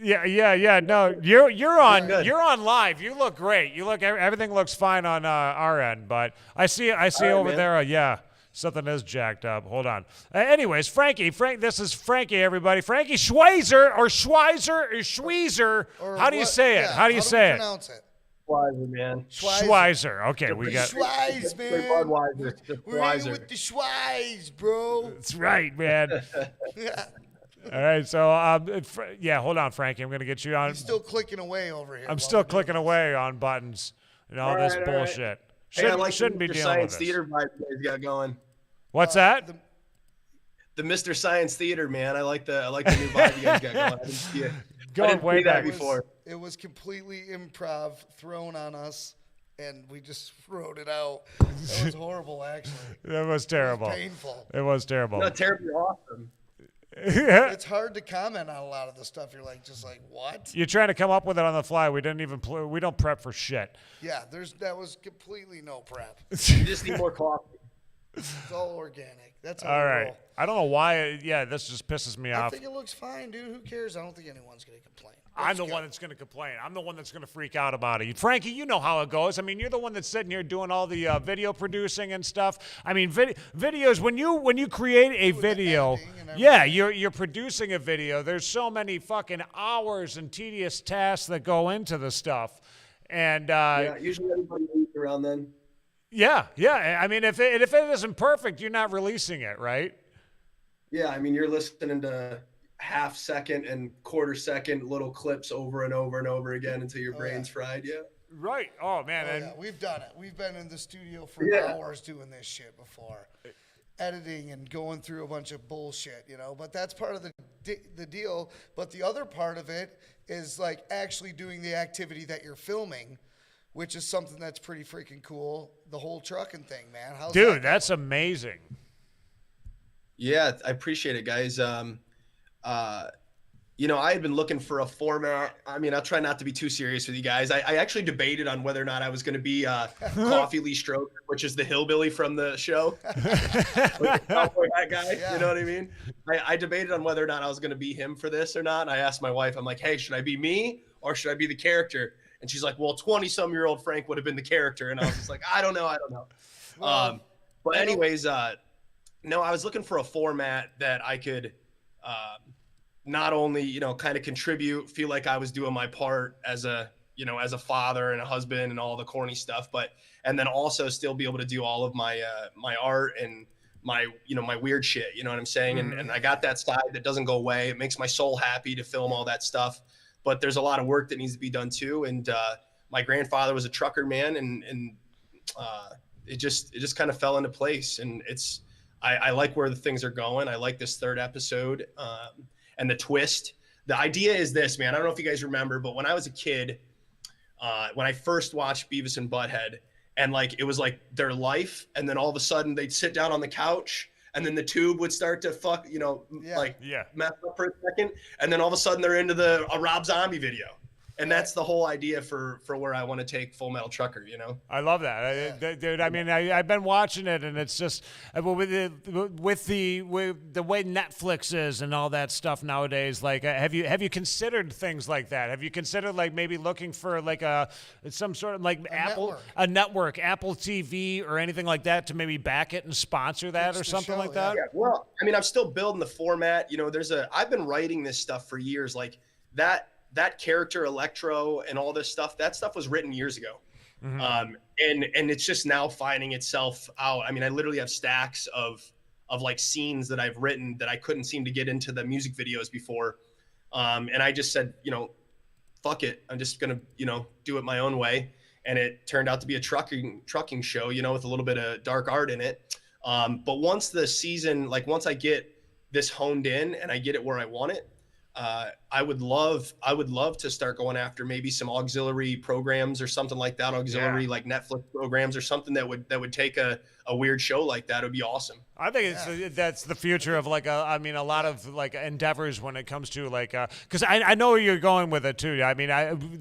C: Yeah. No, you're on.
V: Good.
C: You're on live. You look great. Everything looks fine on our end, but I see
V: right,
C: over
V: man.
C: there. Yeah, something is jacked up. Hold on. Anyways, Frank. This is Frankie. Everybody, Frankie Schweizer or Schweizer.
A: Or
C: How do you
A: what-
C: say it?
A: yeah,
C: How do you
A: we
C: say it?
A: pronounce it?
V: Schweizer, man.
C: Schweizer. Okay, we got.
A: Schweiz,
V: Straight
A: man.
V: Budweiser. Just
A: We're hanging
V: Schweizer.
A: with the Schweiz, bro.
C: That's right, man. All right, so yeah, hold on, Frankie. I'm gonna get you on.
A: He's still clicking away over here.
C: I'm still clicking away on buttons and all this
V: right, all right.
C: bullshit.
V: Hey, I like
C: Shouldn't
V: the
C: be
V: Mr.
C: dealing
V: Science
C: with this.
V: Theater vibe you guys got going.
C: What's that?
V: The Mr. Science Theater, man. I like the new vibe you guys got going. I didn't see
C: Going
V: I didn't
C: way
V: see that
C: back.
V: before.
A: It was completely improv thrown on us, and we just wrote it out. It was horrible, actually.
C: It was terrible.
A: It was painful.
C: It was terrible.
V: No, terribly awesome.
A: It's hard to comment on a lot of the stuff. You're like, just like, what?
C: You're trying to come up with it on the fly. We didn't even we don't prep for shit.
A: Yeah, that was completely no prep.
V: You just need more coffee.
A: It's all organic. That's
C: all right.
A: roll.
C: I don't know why. This just pisses me off.
A: I think it looks fine, dude. Who cares? I don't think anyone's going to complain.
C: I'm the one that's going to complain. I'm the one that's going to freak out about it. Frankie, you know how it goes. I mean, you're the one that's sitting here doing all the video producing and stuff. I mean, videos, when you create a video, yeah, you're producing a video. There's so many fucking hours and tedious tasks that go into the stuff. And
V: usually everybody leaves around then.
C: Yeah. I mean, if it isn't perfect, you're not releasing it, right?
V: Yeah, I mean, you're listening to half-second and quarter-second little clips over and over and over again until your brain's fried. Yeah.
C: Right. Oh man.
A: Yeah. We've done it. We've been in the studio for hours doing this shit before, editing and going through a bunch of bullshit, But that's part of the deal. But the other part of it is like actually doing the activity that you're filming, which is something that's pretty freaking cool. The whole trucking thing, man.
C: Dude, that's amazing.
V: Yeah, I appreciate it, guys. I had been looking for a format. I mean, I'll try not to be too serious with you guys. I actually debated on whether or not I was going to be Coffee Lee Stroker, which is the hillbilly from the show. That guy, you know what I mean? I debated on whether or not I was going to be him for this or not. And I asked my wife, I'm like, hey, should I be me or should I be the character? And she's like, well, 20-some-year-old Frank would have been the character. And I was just like, I don't know. Well, but anyways, no, I was looking for a format that I could not only, kind of contribute, feel like I was doing my part as a father and a husband and all the corny stuff, and then also still be able to do all of my my art and my weird shit, you know what I'm saying?
C: Mm-hmm.
V: And I got that side that doesn't go away. It makes my soul happy to film all that stuff, but there's a lot of work that needs to be done too. And my grandfather was a trucker, man, and it just kind of fell into place. And I like where the things are going. I like this third episode and the twist. The idea is this, man. I don't know if you guys remember, but when I was a kid, when I first watched Beavis and Butthead, and it was like their life, and then all of a sudden they'd sit down on the couch, and then the tube would start to mess up for a second, and then all of a sudden they're into a Rob Zombie video. And that's the whole idea for where I want to take Full Metal Trucker,
C: I love that, dude. I mean, I've been watching it, and it's just with the way Netflix is and all that stuff nowadays. Have you considered things like that? Have you considered maybe looking for some sort of a network, Apple TV or anything like that to maybe back it and sponsor that or something like that?
V: Yeah. Well, I mean, I'm still building the format. I've been writing this stuff for years, that character Electro and all this stuff, that stuff was written years ago.
C: Mm-hmm.
V: And it's just now finding itself out. I mean, I literally have stacks of scenes that I've written that I couldn't seem to get into the music videos before. And I just said, fuck it. I'm just going to, do it my own way. And it turned out to be a trucking show, with a little bit of dark art in it. But once the season, once I get this honed in and I get it where I want it, I would love to start going after maybe some auxiliary programs or something like that, Netflix programs or something that would take a weird show like that. It would be awesome.
C: I think that's the future of a lot of endeavors when it comes to because I know where you're going with it too. I mean,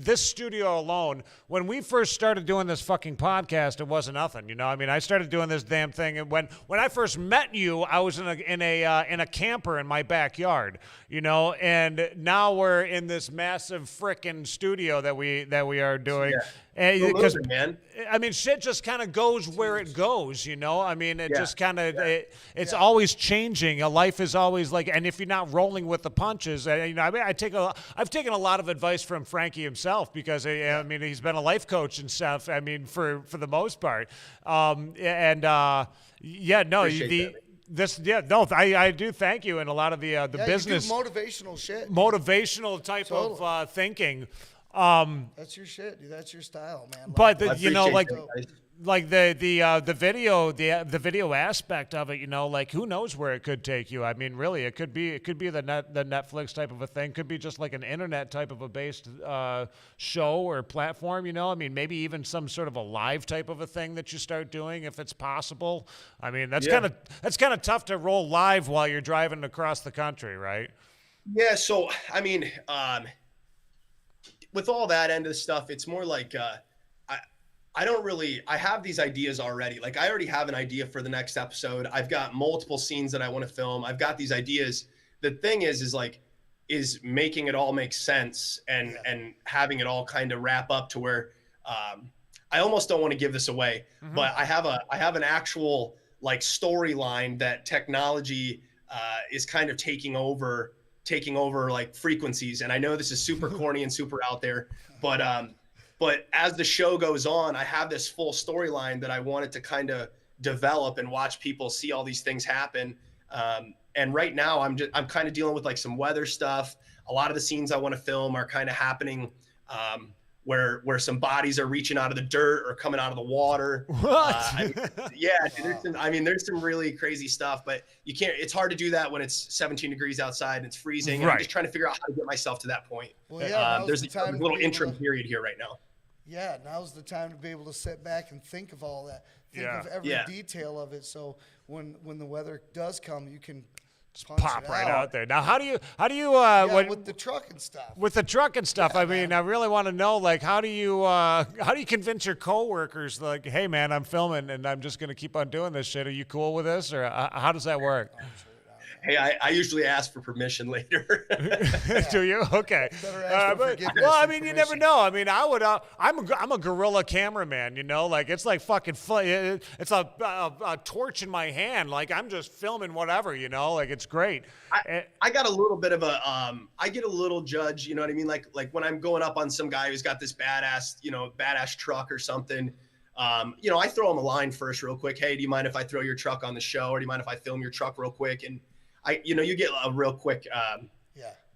C: this studio alone, when we first started doing this fucking podcast, it wasn't nothing. I mean, I started doing this damn thing, and when I first met you, I was in a camper in my backyard, and now we're in this massive frickin' studio that we are doing.
V: Yeah.
C: Because I mean, shit just kind of goes where it goes, I mean, it just kind of it's always changing. Life is always and if you're not rolling with the punches, I've taken a lot of advice from Frankie himself because I mean he's been a life coach and stuff. I mean for the most part, I do thank you and a lot of the business
A: motivational shit,
C: motivational type of thinking.
A: That's your shit, dude. That's your style, man.
C: But
A: Like,
C: you know, like
V: guys.
C: the video aspect of it, you know, like who knows where it could take you. I mean, really, it could be the Netflix type of a thing. Could be just like an internet type of a based show or platform. You know, I mean, maybe even some sort of a live type of a thing that you start doing if it's possible. I mean, that's kind of tough to roll live while you're driving across the country, right?
V: Yeah. So I mean, with all that end of stuff, it's more like I have these ideas already. Like I already have an idea for the next episode. I've got multiple scenes that I want to film. I've got these ideas. The thing is making it all make sense and having it all kind of wrap up to where I almost don't want to give this away, but I have an actual like storyline that technology is kind of taking over like frequencies. And I know this is super corny and super out there, but as the show goes on, I have this full storyline that I wanted to kind of develop and watch people see all these things happen. And right now I'm kind of dealing with like some weather stuff. A lot of the scenes I want to film are kind of happening where some bodies are reaching out of the dirt or coming out of the water.
C: What?
V: There's some really crazy stuff, but it's hard to do that when it's 17 degrees outside and it's freezing.
C: Right.
V: And I'm just trying to figure out how to get myself to that point.
A: Well,
V: there's a little interim period here right now.
A: Yeah, now's the time to be able to sit back and think of all that. Think of every detail of it. So when the weather does come, you can punch
C: pop
A: it
C: right
A: out.
C: out there. Now, how do you
A: with the truck and stuff.
C: With the truck and stuff, I mean, I really want to know, like, how do you convince your coworkers, like, hey, man, I'm filming and I'm just gonna keep on doing this shit. Are you cool with this, or how does that work?
V: Hey, I usually ask for permission later.
C: Do you? Okay. Well, I mean, you never know. I mean, I'm a guerrilla cameraman, you know, like it's like fucking it's a torch in my hand. Like I'm just filming whatever, you know, like it's great.
V: I got a little bit of I get a little judge, you know what I mean? Like when I'm going up on some guy who's got this badass truck or something, I throw him a line first real quick. Hey, do you mind if I throw your truck on the show? Or do you mind if I film your truck real quick? And you get a real quick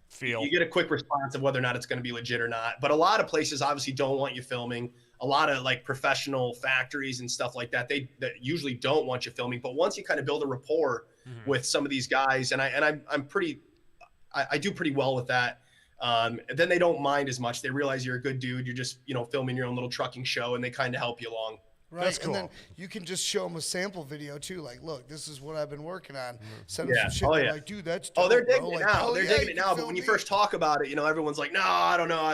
V: feel. You get a quick response of whether or not it's going to be legit or not. But a lot of places obviously don't want you filming. A lot of like professional factories and stuff like that, that usually don't want you filming. But once you kind of build a rapport with some of these guys, and I do pretty well with that. Then they don't mind as much. They realize you're a good dude. You're just filming your own little trucking show, and they kind of help you along.
A: Right,
C: That's cool.
A: And then you can just show them a sample video too. Like, look, this is what I've been working on. Send them some shit.
V: Oh,
A: They're
V: yeah.
A: like, dude, that's dope,
V: Oh, they're digging
A: bro.
V: it
A: Like,
V: now. They're digging it now. But when you first talk about it, everyone's like, no, I don't know.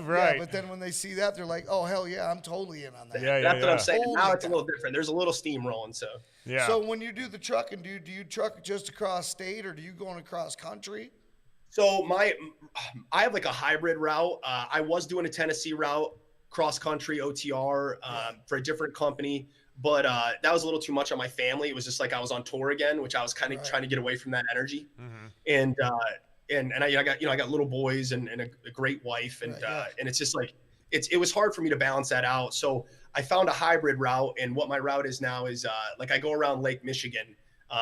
C: Right.
A: Yeah, but then when they see that, they're like, oh, hell yeah, I'm totally in on that.
V: That's what I'm saying.
A: Holy
V: Now it's a
A: cow.
V: little different. There's a little steam rolling. So
C: yeah.
A: So when you do the trucking, dude, do you truck just across state or do you going across country?
V: So I have like a hybrid route. I was doing a Tennessee route, cross country OTR for a different company, but that was a little too much on my family. It was just like I was on tour again, which I was kind of trying to get away from that energy. And I got little boys and a great wife, and it's just like it was hard for me to balance that out. So I found a hybrid route, and what my route is now is like I go around Lake Michigan.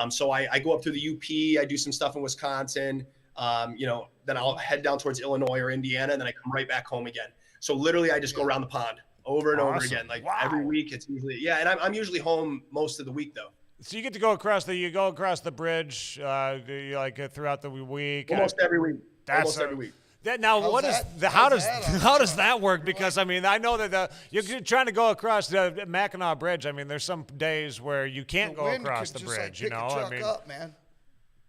V: So I go up through the UP. I do some stuff in Wisconsin. Then I'll head down towards Illinois or Indiana, and then I come right back home again. So literally I just go around the pond over and over again. Like every week it's usually, and I'm usually home most of the week though.
C: So you get to go across the bridge, throughout the week.
V: Almost every week. Almost every week.
C: How does that work? Because I mean, I know that you're trying to go across the Mackinac Bridge. I mean, there's some days where you can't go across the bridge.
A: Up, man.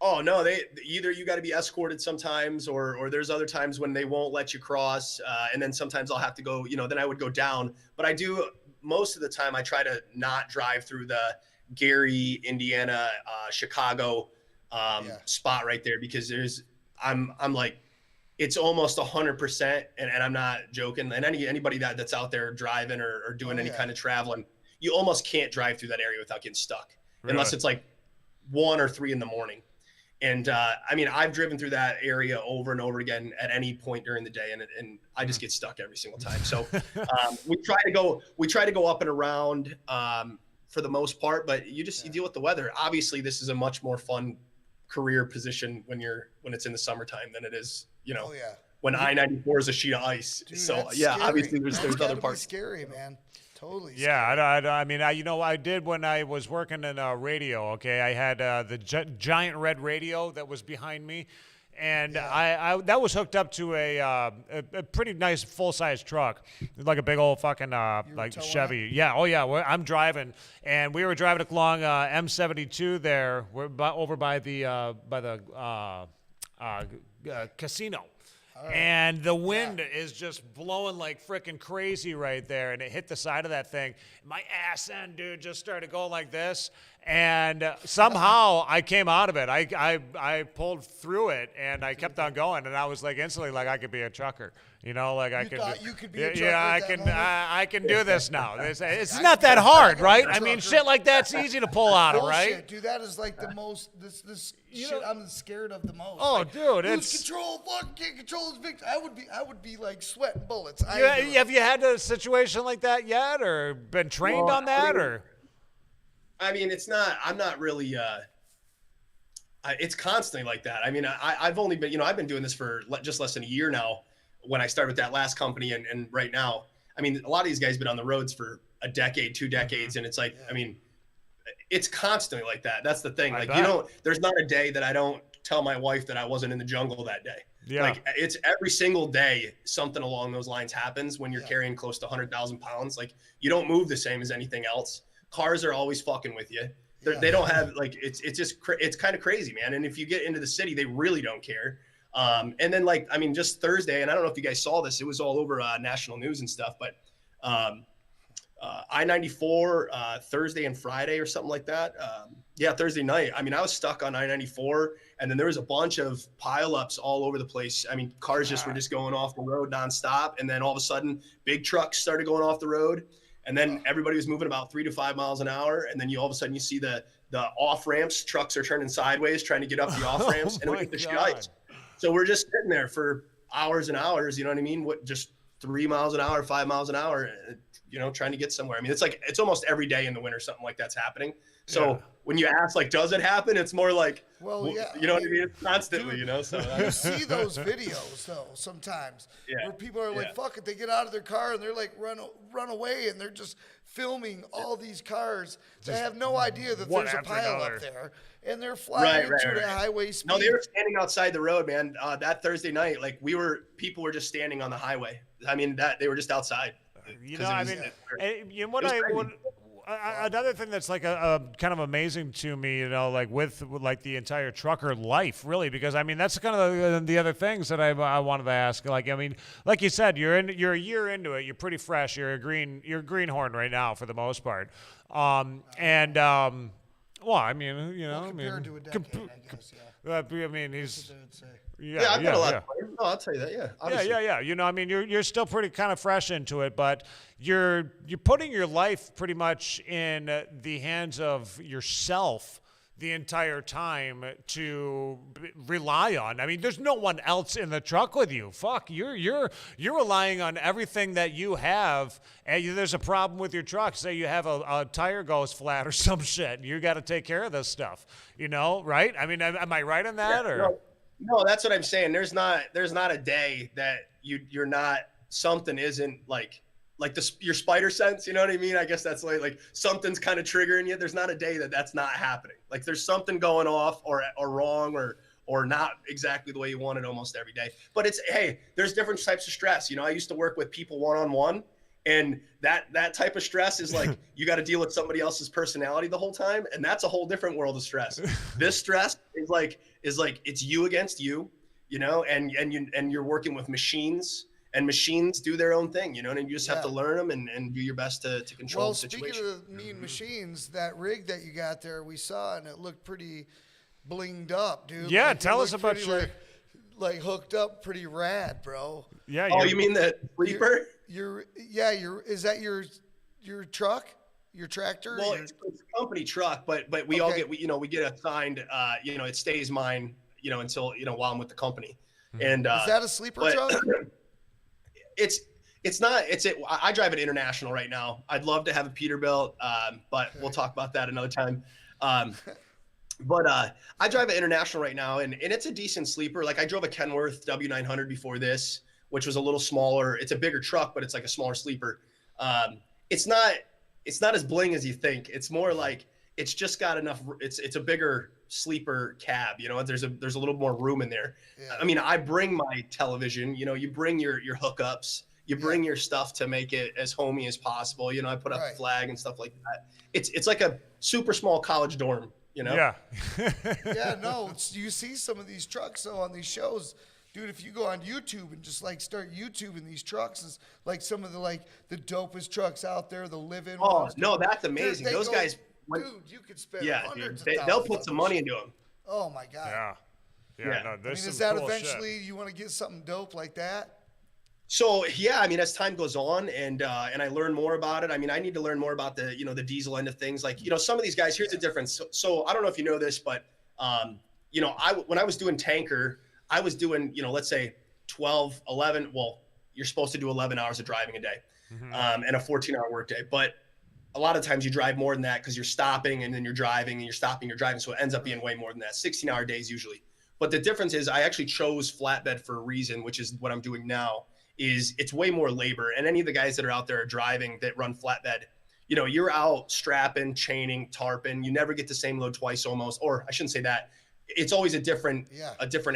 V: Oh no, either you got to be escorted sometimes, or there's other times when they won't let you cross, and then sometimes I'll have to go. Then I would go down. But I do most of the time. I try to not drive through the Gary, Indiana, Chicago spot right there because I'm like it's almost 100%, and I'm not joking. And anybody that's out there driving or doing any kind of traveling, you almost can't drive through that area without getting stuck, unless it's like 1 or 3 in the morning. And I mean, I've driven through that area over and over again at any point during the day, and I just get stuck every single time. So we try to go up and around for the most part, but you deal with the weather. Obviously, this is a much more fun career position when it's in the summertime than it is, when I-94 is a sheet of ice.
A: Dude,
V: so
A: that's
V: yeah,
A: scary.
V: obviously there's
A: That's
V: other
A: gotta be
V: parts.
A: scary, man. Totally.
C: Yeah, I mean, I did when I was working in radio. Okay, I had the giant red radio that was behind me, and I that was hooked up to a pretty nice full size truck, like a big old fucking like Chevy. Yeah, oh yeah. I'm driving, and we were driving along M72 there, over by the casino. And the wind is just blowing like freaking crazy right there, and it hit the side of that thing. My ass end, dude, just started going like this, and somehow I came out of it. I pulled through it, and I kept on going, and I was like instantly like I could be a trucker, you know, like I could.
A: You could be a trucker.
C: Yeah,
A: at that moment?
C: I can do this now. It's not that hard, right? I mean, shit like that's easy to pull out of, right?
A: Bullshit, dude. That is like the most. This shit I'm scared of the most.
C: Oh,
A: like,
C: dude,
A: lose
C: it's
A: control. Fuck, can't control his victim. I would be like sweating bullets.
C: Have you had a situation like that yet, or been trained on that, or?
V: I mean, it's not. I'm not really. It's constantly like that. I mean, I've only been. I've been doing this for just less than a year now. When I started with that last company, and right now, I mean, a lot of these guys been on the roads for a decade, 2 decades, and it's like, I mean, it's constantly like that. That's the thing. Like, there's not a day that I don't tell my wife that I wasn't in the jungle that day.
C: Yeah.
V: Like, it's every single day something along those lines happens when you're carrying close to 100,000 pounds. Like, you don't move the same as anything else. Cars are always fucking with you. They don't have, like, it's just, it's kind of crazy, man. And if you get into the city, they really don't care. And then, like, I mean, just Thursday, and I don't know if you guys saw this, it was all over national news and stuff, but I-94 Thursday and Friday or something like that. Thursday night. I mean, I was stuck on I-94, and then there was a bunch of pileups all over the place. I mean, cars just were just going off the road nonstop, and then all of a sudden, big trucks started going off the road, and then everybody was moving about 3 to 5 miles an hour, and then all of a sudden you see the off ramps, trucks are turning sideways trying to get up the off ramps, and we hit the shit ice. So we're just sitting there for hours and hours, you know what I mean? Just 3 miles an hour, 5 miles an hour, trying to get somewhere. I mean, it's almost every day in the winter something like that's happening. So when you ask, like, does it happen? It's more like, you know what I mean? It's constantly, So
A: you see those videos though sometimes where people are like, fuck it, they get out of their car and they're like run away, and they're just filming all these cars. They have no idea that there's a pile up there, and they're flying into the highway speed.
V: No, they were standing outside the road, man. That Thursday night, like, people were just standing on the highway. I mean, they were just outside.
C: Another thing that's like a kind of amazing to me, like with like the entire trucker life, really, because I mean that's kind of the other things that I wanted to ask. Like, I mean, like you said, you're a year into it, you're pretty fresh, you're a greenhorn right now for the most part, well, I mean,
A: compared to a decade, I guess,
C: I mean, he's.
V: I've got a lot of fun. No, I'll tell you that. Obviously.
C: Yeah. I mean, you're still pretty kind of fresh into it, but you're putting your life pretty much in the hands of yourself the entire time to rely on. I mean, there's no one else in the truck with you. Fuck, you're relying on everything that you have. And there's a problem with your truck. Say you have a tire goes flat or some shit. You got to take care of this stuff. Right? I mean, am I right on that or?
V: No, that's what I'm saying. There's not a day that you're not, something isn't like your spider sense. You know what I mean? I guess that's like something's kind of triggering you. There's not a day that's not happening. Like there's something going off or wrong or not exactly the way you want it almost every day. But there's different types of stress. I used to work with people one-on-one, and that type of stress is like you got to deal with somebody else's personality the whole time, and that's a whole different world of stress. This stress is like it's you against you, and you're working with machines, and machines do their own thing, and you just have to learn them and do your best to control the situation.
A: Well, speaking of machines, that rig that you got there, we saw, and it looked pretty blinged up, dude.
C: Yeah, tell us about your
A: like hooked up, pretty rad, bro.
C: Yeah.
V: Oh, you mean the sleeper?
A: Is that your truck? Your tractor?
V: Well, it's a company truck, but we all get we get assigned. It stays mine. Until while I'm with the company. And
A: is that a sleeper truck?
V: It's not. I drive an International right now. I'd love to have a Peterbilt, but we'll talk about that another time. But I drive an International right now, and it's a decent sleeper. Like I drove a Kenworth W900 before this, which was a little smaller. It's a bigger truck, but it's like a smaller sleeper. It's not as bling as you think. It's more like it's just got enough. It's a bigger sleeper cab. You know, there's a little more room in there.
A: Yeah.
V: I mean, I bring my television. You know, you bring your hookups. You bring your stuff to make it as homey as possible. You know, I put up a flag and stuff like that. It's like a super small college dorm. You know?
C: Yeah.
A: Yeah, no, you see some of these trucks though on these shows, dude. If you go on YouTube and just like start YouTubing these trucks, it's like some of the dopest trucks out there, the live-in ones.
V: No, that's amazing. Those guys,
A: dude, you could spend hundreds
V: dude,
A: of
V: they'll
A: thousands
V: put
A: on
V: some
A: this
V: money
A: shit.
V: into them.
A: Oh my god.
V: Yeah.
C: No,
A: I mean,
C: there's
A: is
C: some
A: that
C: cool
A: eventually
C: shit.
A: you want to get something dope like that?
V: So yeah, I mean, as time goes on and I learn more about it, I mean, I need to learn more about the the diesel end of things. Like some of these guys. Here's the difference. So I don't know if you know this, but when I was doing tanker, I was doing let's say 12, 11. Well, you're supposed to do 11 hours of driving a day, and a 14-hour workday. But a lot of times you drive more than that because you're stopping and then you're driving and you're stopping, you're driving. So it ends up being way more than that. 16-hour days usually. But the difference is I actually chose flatbed for a reason, which is what I'm doing now. Is it's way more labor. And any of the guys that are out there driving that run flatbed, you're out strapping, chaining, tarping. You never get the same load twice almost, or I shouldn't say that. It's always a different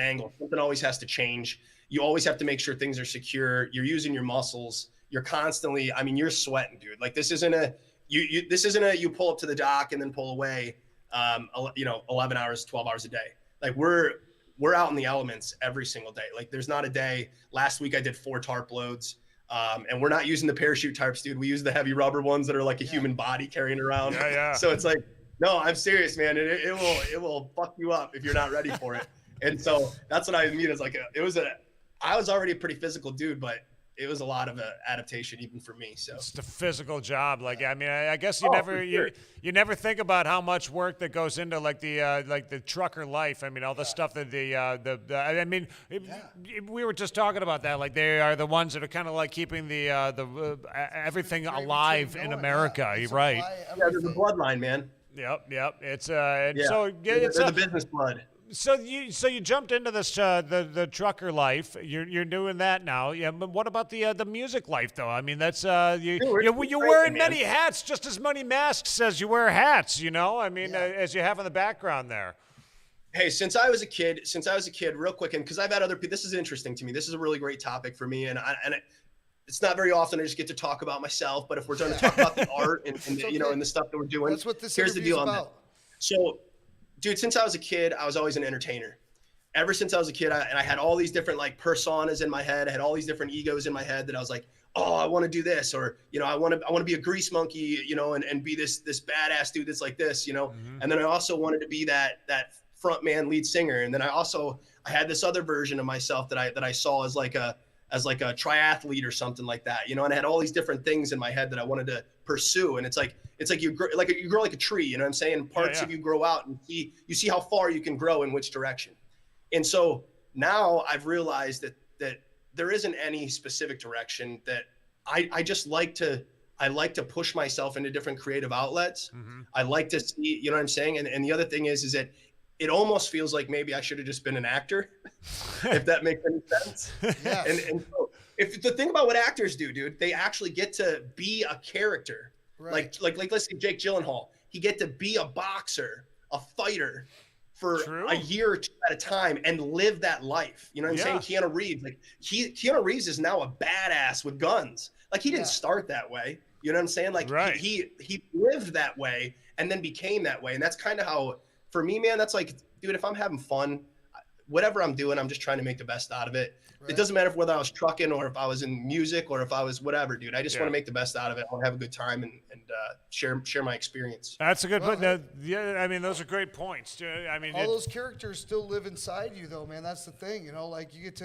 V: angle. Something always has to change. You always have to make sure things are secure. You're using your muscles. You're constantly, I mean, you're sweating, dude. Like this isn't a you pull up to the dock and then pull away, 11 hours, 12 hours a day. Like we're out in the elements every single day. Like there's not a day. Last week I did 4 tarp loads, and we're not using the parachute tarps, dude. We use the heavy rubber ones that are like a human body carrying around.
C: Yeah.
V: So it's like, no, I'm serious, man. It will fuck you up if you're not ready for it. And so that's what I mean. It's like I was already a pretty physical dude, but it was a lot of adaptation even for me. So
C: it's the physical job. Like, I mean, I guess you never think about how much work that goes into like the trucker life. I mean, all the stuff that we were just talking about that. Like they are the ones that are kind of like keeping the everything alive in America. You're right.
V: Yeah, there's a bloodline, man.
C: Yep. It's
V: they're the business blood.
C: So you jumped into this the trucker life. You're doing that now. Yeah, but what about the music life though? I mean, that's you're wearing many hats, just as many masks as you wear hats. I mean, as you have in the background there.
V: Hey, since I was a kid, real quick, and because I've had other people, this is interesting to me. This is a really great topic for me, and it's not very often I just get to talk about myself. But if we're going to talk about the art and and the stuff that we're doing,
A: that's what this
V: here's the deal
A: about.
V: on that. So. Dude, since I was a kid, I was always an entertainer. Ever since I was a kid, I had all these different like personas in my head. I had all these different egos in my head that I was like, oh, I want to do this, or I want to be a grease monkey, and be this badass dude that's like this, And then I also wanted to be that front man lead singer. And then I had this other version of myself that I saw as like a triathlete or something like that, and I had all these different things in my head that I wanted to pursue. And it's like you grow like a tree, you know what I'm saying? Parts of you grow out and you see how far you can grow in which direction. And so now I've realized that there isn't any specific direction that I just like to push myself into different creative outlets. I like to see, you know what I'm saying? And the other thing is that it almost feels like maybe I should have just been an actor, if that makes any sense.
A: Yes.
V: And so if the thing about what actors do, dude, they actually get to be a character.
A: Right.
V: Like let's say Jake Gyllenhaal, he get to be a boxer, a fighter for a year or two at a time and live that life. You know what I'm saying? Keanu Reeves, like Keanu Reeves is now a badass with guns. Like he didn't start that way. You know what I'm saying? Like he lived that way and then became that way. And that's kind of how, for me, man, that's like, dude, if I'm having fun, whatever I'm doing, I'm just trying to make the best out of it. Right. It doesn't matter whether I was trucking or if I was in music or if I was whatever, dude. I just want to make the best out of it. I want to have a good time and share my experience.
C: That's a good point. Yeah, I mean, those are great points. I mean,
A: all those characters still live inside you, though, man. That's the thing, like you get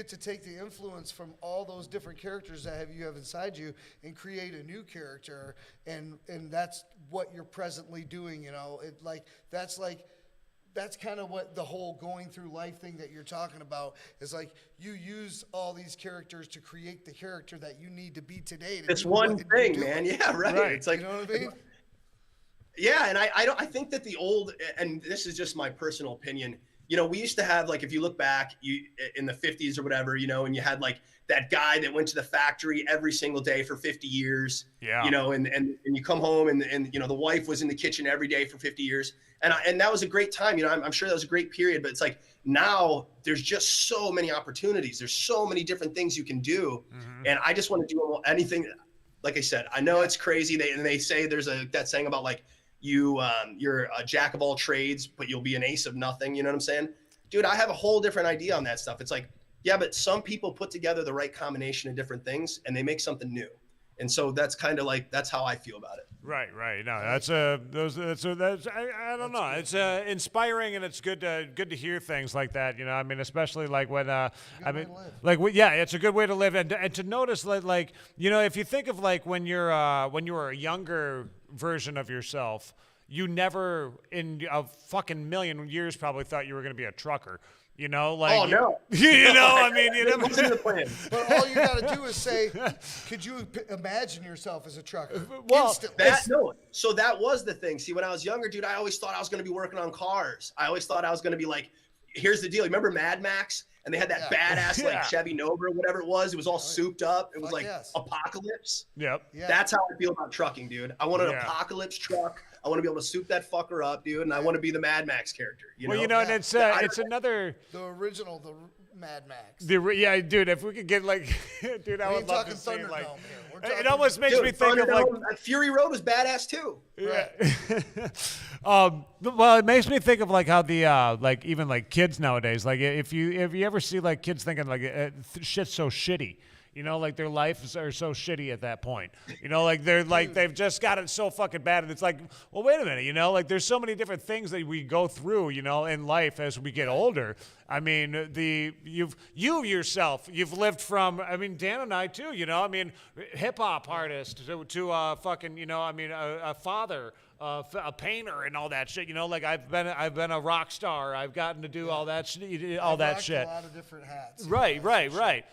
A: to take the influence from all those different characters that you have inside you and create a new character, and that's what you're presently doing. That's kind of what the whole going through life thing that you're talking about is like. You use all these characters to create the character that you need to be today.
V: It's one thing, man. Yeah, right. It's like,
A: you know what I mean?
V: Yeah, and I think that the old, and this is just my personal opinion, we used to have, like, if you look back in the 50s or whatever, and you had like that guy that went to the factory every single day for 50 years.
C: Yeah.
V: And you come home and the wife was in the kitchen every day for 50 years. And that was a great time. I'm sure that was a great period, but it's like now there's just so many opportunities. There's so many different things you can do. And I just want to do anything. Like I said, I know it's crazy. They say there's that saying about like, you're a jack of all trades, but you'll be an ace of nothing. You know what I'm saying? Dude, I have a whole different idea on that stuff. It's like, yeah, but some people put together the right combination of different things and they make something new. And so that's kind of like, that's how I feel about it.
C: Right. No, that's I don't know. It's inspiring, and it's good to hear things like that. I mean, especially like when it's a good way to live, and to notice like if you think of like when you were a younger version of yourself, you never in a fucking million years probably thought you were going to be a trucker. Like,
V: oh no,
C: I mean,
V: wasn't the plan.
A: But all you got to do is say, could you imagine yourself as a trucker?
C: Well,
A: instantly.
V: So that was the thing. See, when I was younger, dude, I always thought I was going to be working on cars. I always thought I was going to be like, here's the deal. Remember Mad Max? And they had that badass like Chevy Nova or whatever it was. It was all souped up. It was like Apocalypse.
C: Yep.
A: Yeah.
V: That's how I feel about trucking, dude. I want an Apocalypse truck. I want to be able to soup that fucker up, dude, and I want to be the Mad Max character.
C: And it's another
A: the original, the Mad Max.
C: Dude. If we could get like, dude, I would love to see like. It almost makes me think of like
V: Fury Road was badass too.
C: Yeah. Well, it makes me think of like how the like even like kids nowadays, like if you ever see like kids thinking like shit's so shitty. Like their lives are so shitty at that point. Like they're like they've just got it so fucking bad, and it's like, well, wait a minute. Like there's so many different things that we go through, in life as we get older. I mean, you've lived from. I mean, Dan and I too. I mean, hip hop artist to fucking. I mean, a father. A painter and all that shit, like I've been a rock star. I've gotten to do all that shit.
A: A lot of different hats.
C: Right.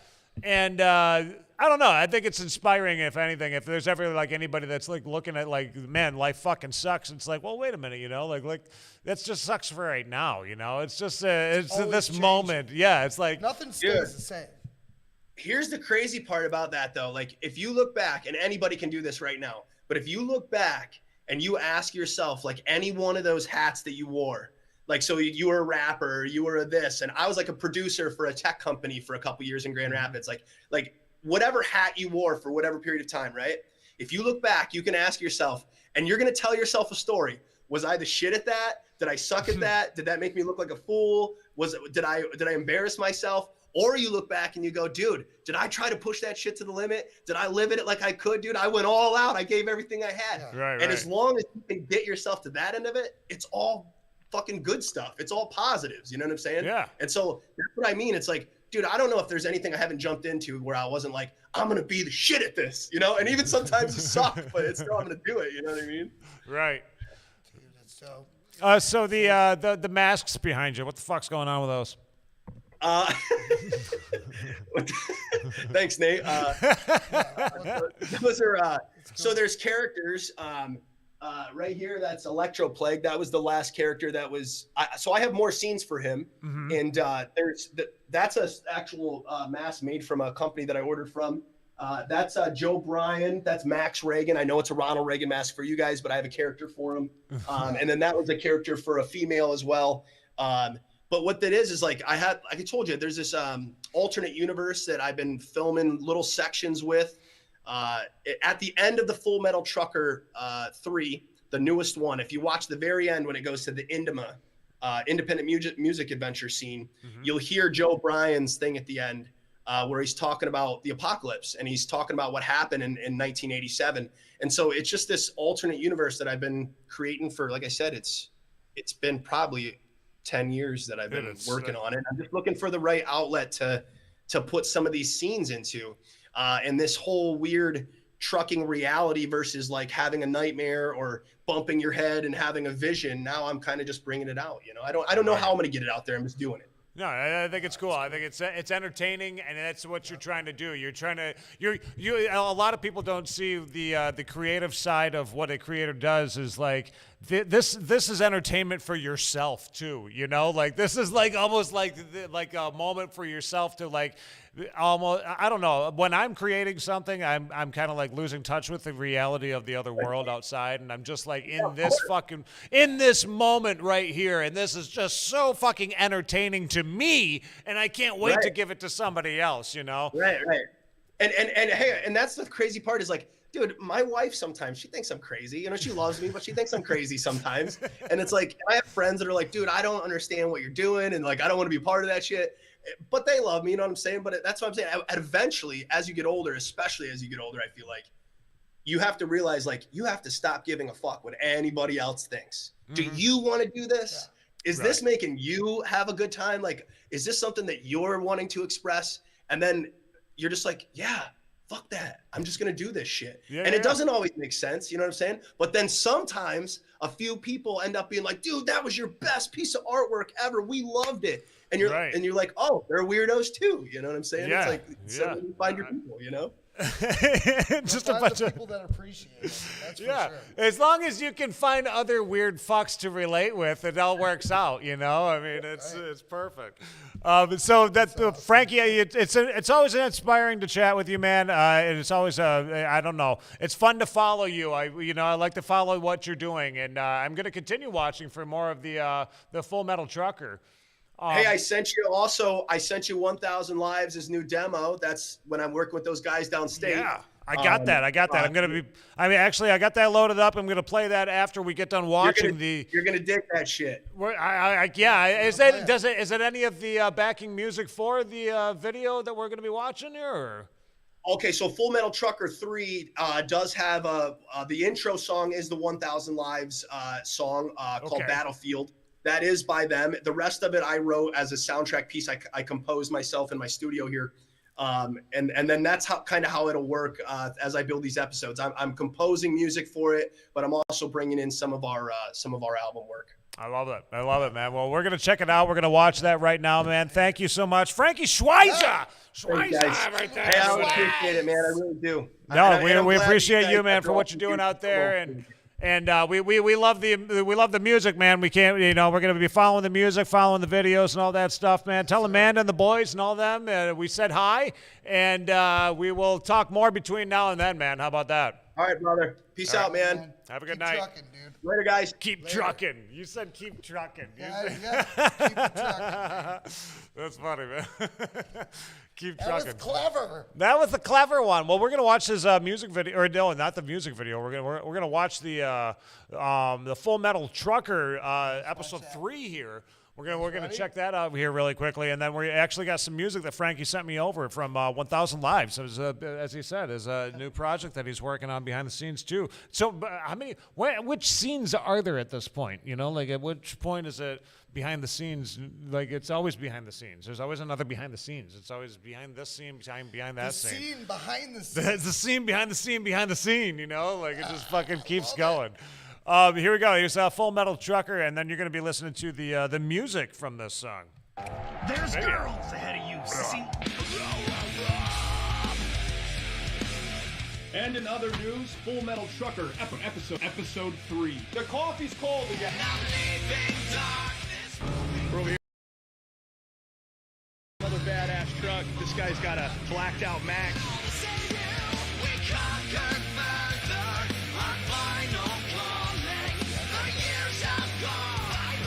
C: And I don't know. I think it's inspiring, if anything. If there's ever like anybody that's like looking at like, man, life fucking sucks. It's like, well, wait a minute, like that just sucks for right now. It's just it's this changing moment. Yeah, it's like
A: nothing stays the same.
V: Here's the crazy part about that, though. Like, if you look back, and anybody can do this right now, but if you look back and you ask yourself, like, any one of those hats that you wore. Like, so you were a rapper, you were a this, and I was like a producer for a tech company for a couple years in Grand Rapids. Like whatever hat you wore for whatever period of time, right? If you look back, you can ask yourself, and you're going to tell yourself a story. Was I the shit at that? Did I suck at that? Did that make me look like a fool? Did I embarrass myself? Or you look back and you go, dude, did I try to push that shit to the limit? Did I live in it like I could, dude? I went all out. I gave everything I had.
C: Yeah. Right.
V: As long as you can get yourself to that end of it, it's all fucking good stuff. It's all positives. You know what I'm saying?
C: Yeah.
V: And so that's what I mean. It's like, dude, I don't know if there's anything I haven't jumped into where I wasn't like, I'm going to be the shit at this, And even sometimes you suck, but it's still, I'm going to do it. You know what I mean?
C: Right.
A: Dude, that's dope.
C: So the masks behind you, what the fuck's going on with those?
V: Thanks, Nate. Those are, so there's characters, right here, that's Electro Plague. That was the last character that was. So I have more scenes for him, and that's a actual mask made from a company that I ordered from. That's Joe Bryan. That's Max Reagan. I know it's a Ronald Reagan mask for you guys, but I have a character for him. And then that was a character for a female as well. But what that is like like I told you, there's this alternate universe that I've been filming little sections with. At the end of the Full Metal Trucker 3, the newest one, if you watch the very end when it goes to the independent music adventure scene, you'll hear Joe Bryan's thing at the end where he's talking about the apocalypse, and he's talking about what happened in 1987. And so it's just this alternate universe that I've been creating for, like I said, it's been probably 10 years that I've been working on it. I'm just looking for the right outlet to put some of these scenes into. And this whole weird trucking reality versus like having a nightmare or bumping your head and having a vision. Now I'm kind of just bringing it out. I don't know how I'm going to get it out there. I'm just doing it.
C: No, I think it's cool. I think it's entertaining, and that's what you're trying to do. You're trying to a lot of people don't see the creative side of what a creator does is like this is entertainment for yourself too. You know, like this is like almost like a moment for yourself to like almost, I don't know, when I'm creating something, I'm kind of like losing touch with the reality of the other world outside, and I'm just like in this moment right here, and this is just so fucking entertaining to me, and I can't wait to give it to somebody else, you know?
V: Right. And hey, and that's the crazy part is like, dude, my wife sometimes, she thinks I'm crazy. You know, she loves me, but she thinks I'm crazy sometimes. And it's like, I have friends that are like, dude, I don't understand what you're doing, and like, I don't want to be part of that shit. But they love me, you know what I'm saying? But that's what I'm saying. Eventually, as you get older, especially as you get older, I feel like you have to realize, like, you have to stop giving a fuck what anybody else thinks. Do you want to do this? Is this making you have a good time? Like, is this something that you're wanting to express? And then you're just like, yeah, fuck that. I'm just going to do this shit. And it doesn't always make sense. You know what I'm saying? But then sometimes a few people end up being like, dude, that was your best piece of artwork ever. We loved it. And you're like, oh, they're weirdos too. You know what I'm saying?
C: Yeah.
V: It's like, so you find your people, you know?
C: Just a bunch of
A: people that appreciate it. That's for
C: yeah.
A: sure.
C: As long as you can find other weird fucks to relate with, it all works out. You know, I mean, it's perfect. So that Frankie, it's always inspiring to chat with you, man. And it's always I don't know, it's fun to follow you. I like to follow what you're doing, and I'm gonna continue watching for more of the Full Metal Trucker.
V: Hey, I sent you 1,000 Lives, his new demo. That's when I'm working with those guys downstate. Yeah,
C: I got that. I got that. I got that loaded up. I'm going to play that after we get done watching
V: You're going to dig that shit.
C: Yeah. Is it any of the backing music for the video that we're going to be watching here? Or?
V: Okay, so Full Metal Trucker 3 does have the intro song is the 1,000 Lives song called Battlefield. That is by them. The rest of it I wrote as a soundtrack piece. I composed myself in my studio here. And then that's how it'll work as I build these episodes. I'm composing music for it, but I'm also bringing in some of our album work.
C: I love it, man. Well, we're going to check it out. We're going to watch that right now, man. Thank you so much. Frankie Schweizer. Schweizer right there.
V: Hey, I appreciate it, man. I really do.
C: No, we appreciate you, man, for what you're doing out there. And we love the music, man. We can't, we're going to be following the music, following the videos and all that stuff, man. Tell Amanda and the boys and all them we said hi, and we will talk more between now and then, man. How about that?
V: All right, brother. Peace out, man.
C: Have a good night.
A: Trucking, dude.
V: Later, guys.
C: Keep trucking. You said keep trucking.
A: Keep trucking.
C: That's funny, man. Keep
A: that
C: trucking.
A: Was clever.
C: That was the clever one. Well, we're gonna watch his music video, or no, not the music video. We're gonna watch the Full Metal Trucker episode 3 here. We're gonna check that out here really quickly, and then we actually got some music that Frankie sent me over from 1,000 Lives. As he said, is a new project that he's working on behind the scenes too. So, which scenes are there at this point? You know, like at which point is it behind the scenes? Like it's always behind the scenes. There's always another behind the scenes. It's always behind this scene, behind that scene.
A: The scene behind the scene.
C: It's the scene behind the scene behind the scene. You know, like it just fucking keeps going. Here we go. Here's Full Metal Trucker, and then you're going to be listening to the music from this song.
M: There's girls ahead of you, sissy.
I: And in other news, Full Metal Trucker episode 3. The coffee's cold again. We're over here. Another badass truck. This guy's got a blacked out Mac.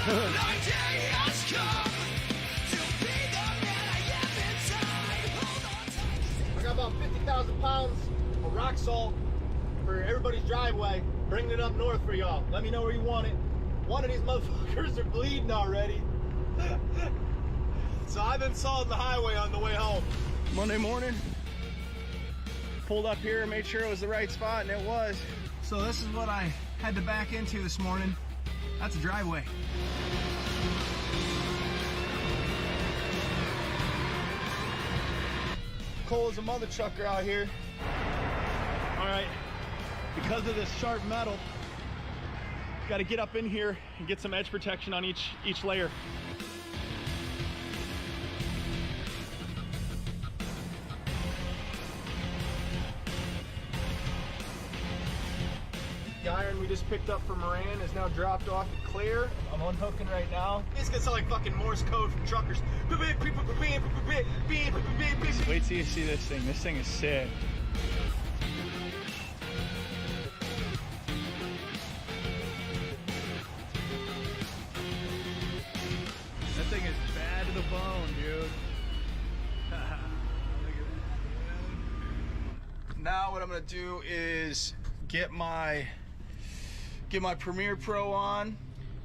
D: I got about 50,000 pounds of rock salt for everybody's driveway, bringing it up north for y'all. Let me know where you want it. One of these motherfuckers are bleeding already. So I've been salting the highway on the way home.
I: Monday morning, pulled up here, made sure it was the right spot, and it was.
D: So this is what I had to back into this morning. That's a driveway. Cold as a mother trucker out here.
I: All right, because of this sharp metal, got to get up in here and get some edge protection on each layer. The iron we just picked up from Moran is now dropped off at Clear. I'm unhooking right now.
D: It's gonna sound like fucking Morse code from truckers.
I: Wait till you see this thing. This thing is sick. That thing is bad to the bone, dude. Look at that. Now what I'm gonna do is get my Premiere Pro on,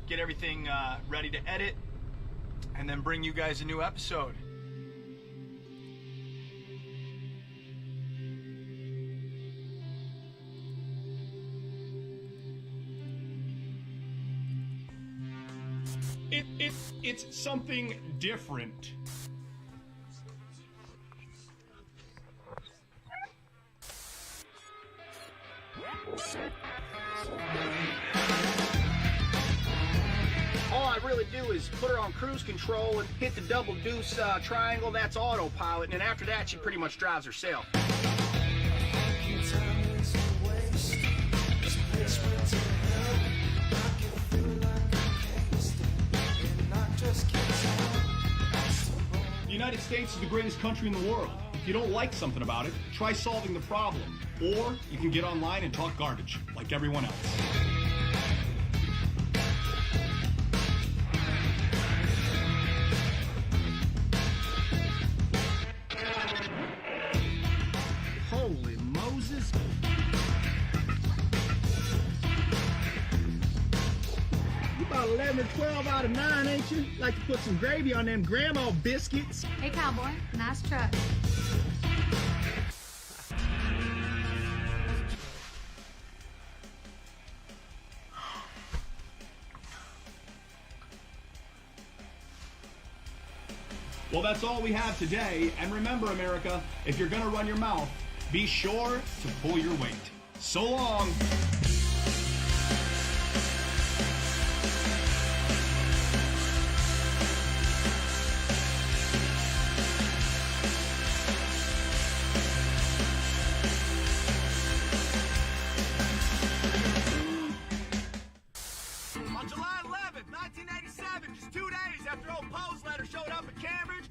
I: get everything ready to edit, and then bring you guys a new episode. It's something different.
D: All I really do is put her on cruise control and hit the double deuce triangle. That's autopilot, and after that, she pretty much drives herself.
I: The United States is the greatest country in the world. If you don't like something about it, try solving the problem. Or you can get online and talk garbage, like everyone else.
M: Holy Moses.
D: You about 11 or 12 out of 9, ain't you? Like to put some gravy on them grandma biscuits.
B: Hey, cowboy. Nice truck.
I: Well, that's all we have today. And remember, America, if you're gonna run your mouth, be sure to pull your weight. So long.
D: On July 11th, 1987, just 2 days after old Poe's letter showed up at Cambridge.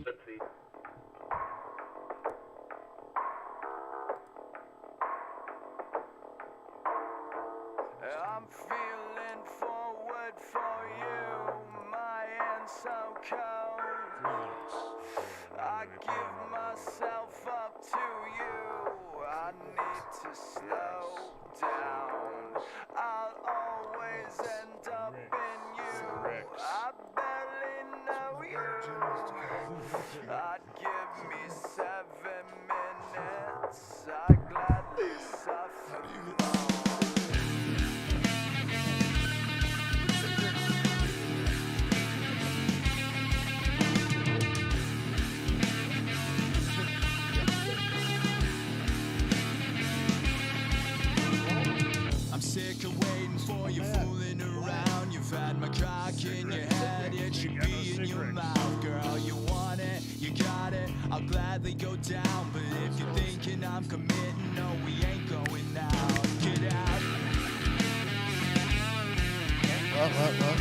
O: Let's see.
E: I'm feeling forward for you, my hands so cold. I give myself up to you, I need to slow down. I'll always end up in you, I barely know you. I'd give me 7 minutes, I'd gladly suffer more. I'm sick of waiting for you fooling around. You've had my cock in your head, it should be in your mouth. Girl, you want it, you got it, I'll gladly go down. But if you're thinking I'm committing, no, we ain't going out. Get out.
A: What?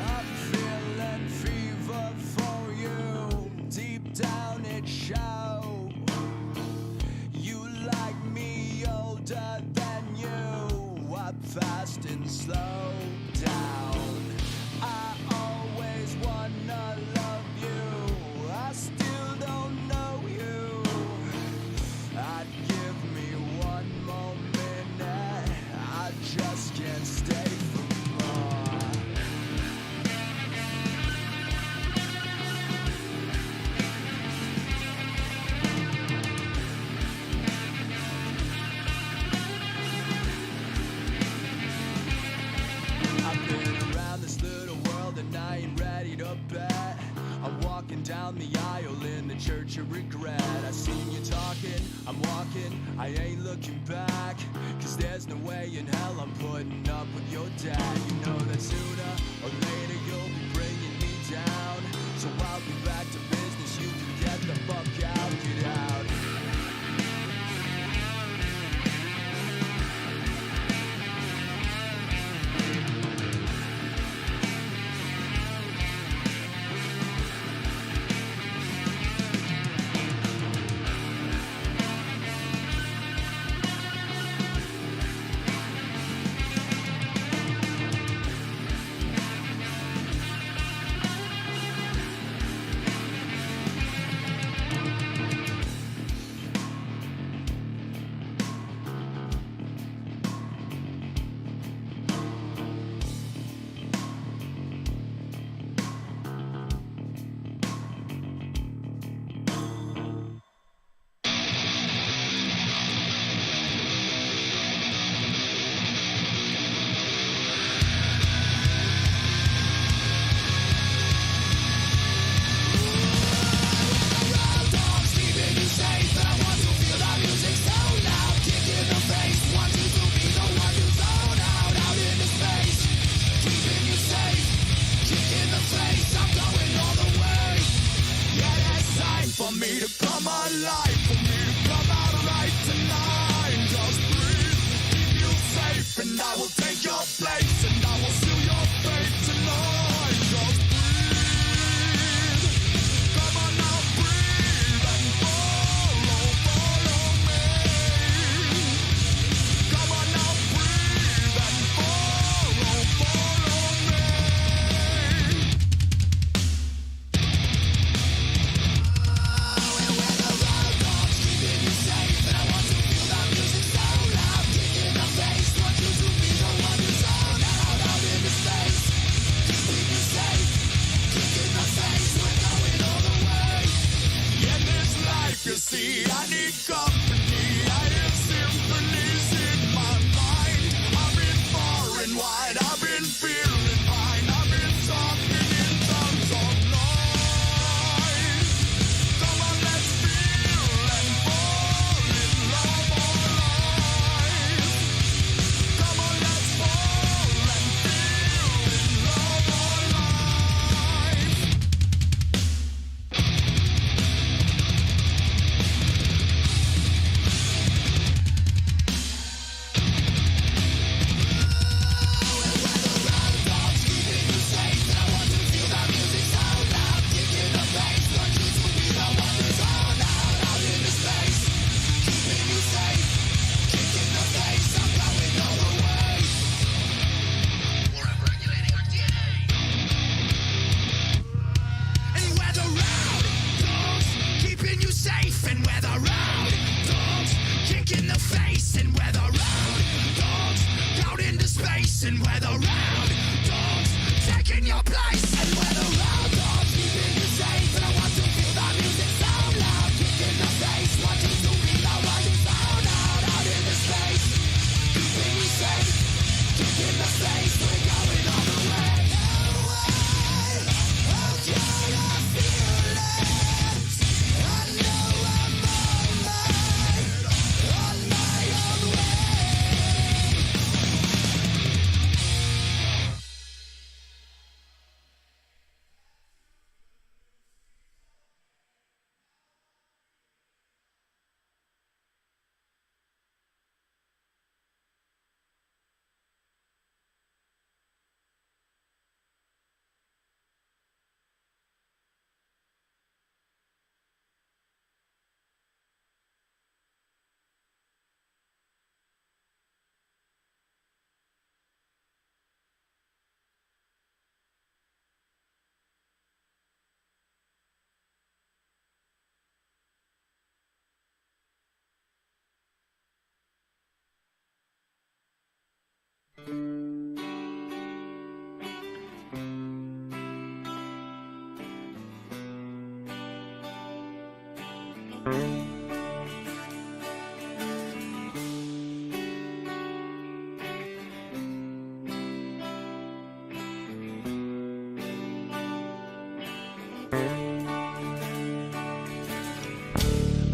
E: I'm feeling fever for you. Deep down it shows. You like me older than you. Up fast and slow down. I always wanna love you. I still don't know you. I'd give me 1 more minute. I just can't stay for more. I've been around this little world and I ain't ready to bet. I'm walking down the aisle in the church of regret. I seen you talking, I'm I'm walking, I ain't looking back, 'cause there's no way in hell I'm putting up with your dad. You know that sooner or later you'll be bringing me down, so I'll be back to business. You can get the fuck out, get out.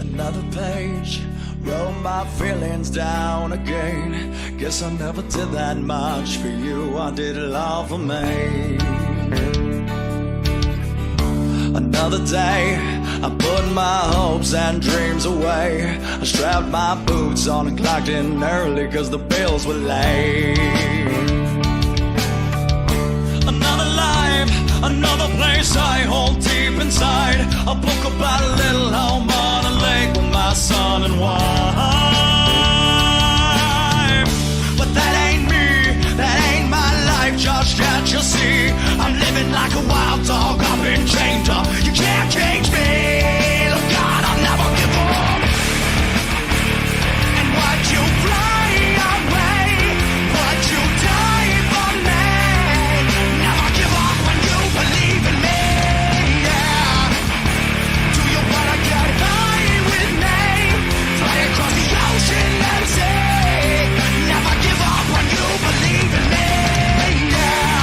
E: Another page Roll my feelings down again. Guess I never did that much for you. I did it all for me. Another day, I put my hopes and dreams away. I strapped my boots on and clocked in early cause the bills were late. Another life, another place I hold deep inside. A book about a little home on a lake with my son and wife. But that ain't me, that ain't my life just yet, you see. I'm living like a wild dog, I've been chained up. You can't change me, look God, I'll never give up. And would you fly away, would you die for me? Never give up when you believe in me, yeah. Do you wanna get high with me? Fly across the ocean and say, never give up when you believe in me, yeah.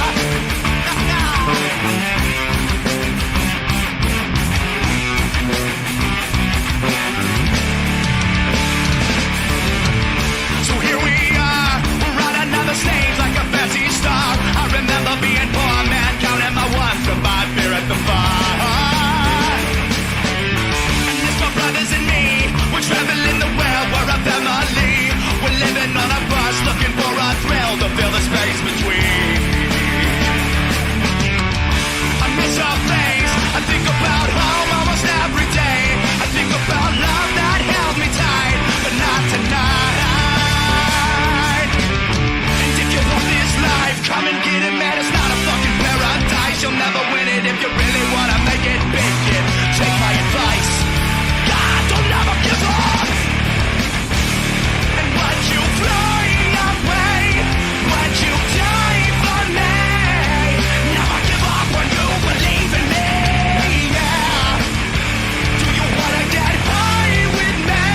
E: So here we are, we're on another stage like a fancy star. I remember being poor man, counting my ones to buy beer at the bar. And it's my brothers and me, we're traveling the world, we're a family. We're living on a bus, looking for a thrill to fill the space between. I miss our face, I think about home almost every day. I think about love that held me tight, but not tonight. And if you want this life, come and get it, man. It's not a fucking paradise. You'll never win it if you really wanna make it big, kid. Take my advice. God, don't never give up. And would you fly away? Would you die for me? Never give up when you believe in me, yeah. Do you wanna get high with me?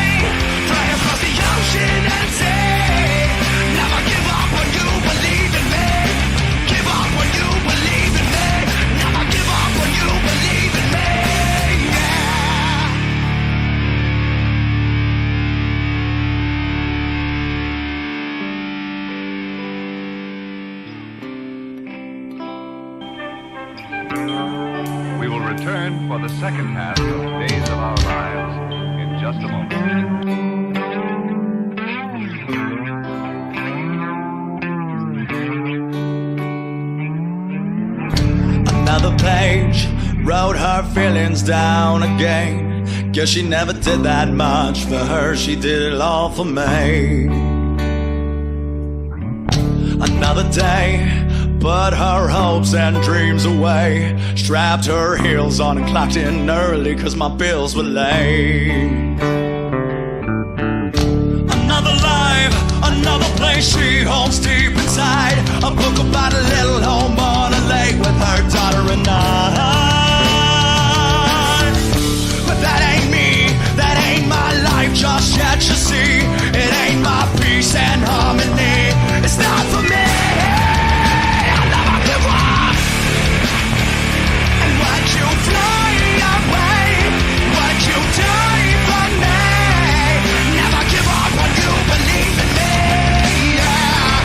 E: Fly across the ocean and say, never give up when you believe in me. Give up when you believe in me. Never give up when you believe in me, yeah.
S: We will return for the second half of Days of Our Lives in just a moment.
E: Another page, wrote her feelings down again. Guess she never did that much for her, she did it all for me. Another day, put her hopes and dreams away. Strapped her heels on and clocked in early cause my bills were late. Another life, another place she holds deep inside. A book about a little home on a lake with her daughter and I. But that ain't me, that ain't my life just yet, you see. It ain't my peace and harmony, it's not for me. I'll never give up. And would you fly away? Would you die for me? Never give up when you believe in me, yeah.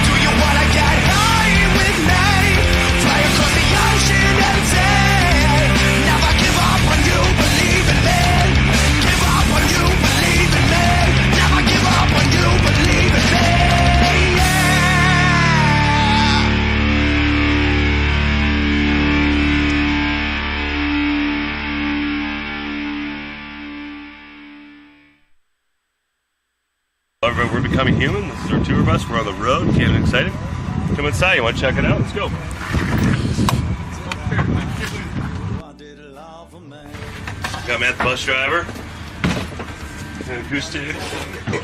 E: Do you wanna get high with me? Fly across the ocean and say, never give up when you believe in me. Give up when you believe in me. Never give up when you believe in me, yeah.
B: Everybody, we're becoming human. This is our tour bus. We're on the road. Getting excited. Come inside. You want to check it out? Let's go. Got Matt, the bus driver. And acoustic.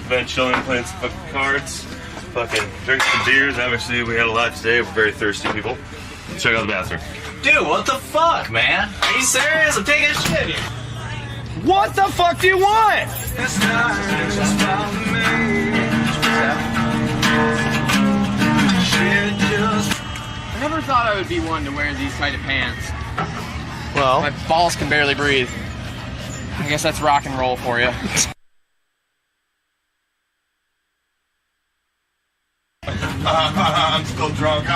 B: Been chilling, playing some fucking cards. Fucking drink some beers. Obviously, we had a lot today. We're very thirsty people. Let's check out the bathroom.
G: Dude, what the fuck, man? Are you serious? I'm taking a shit here.
I: What the fuck do you want?
W: I never thought I would be one to wear these kind of pants.
I: Well,
W: my balls can barely breathe. I guess that's rock and roll for you.
B: I'm still drunk.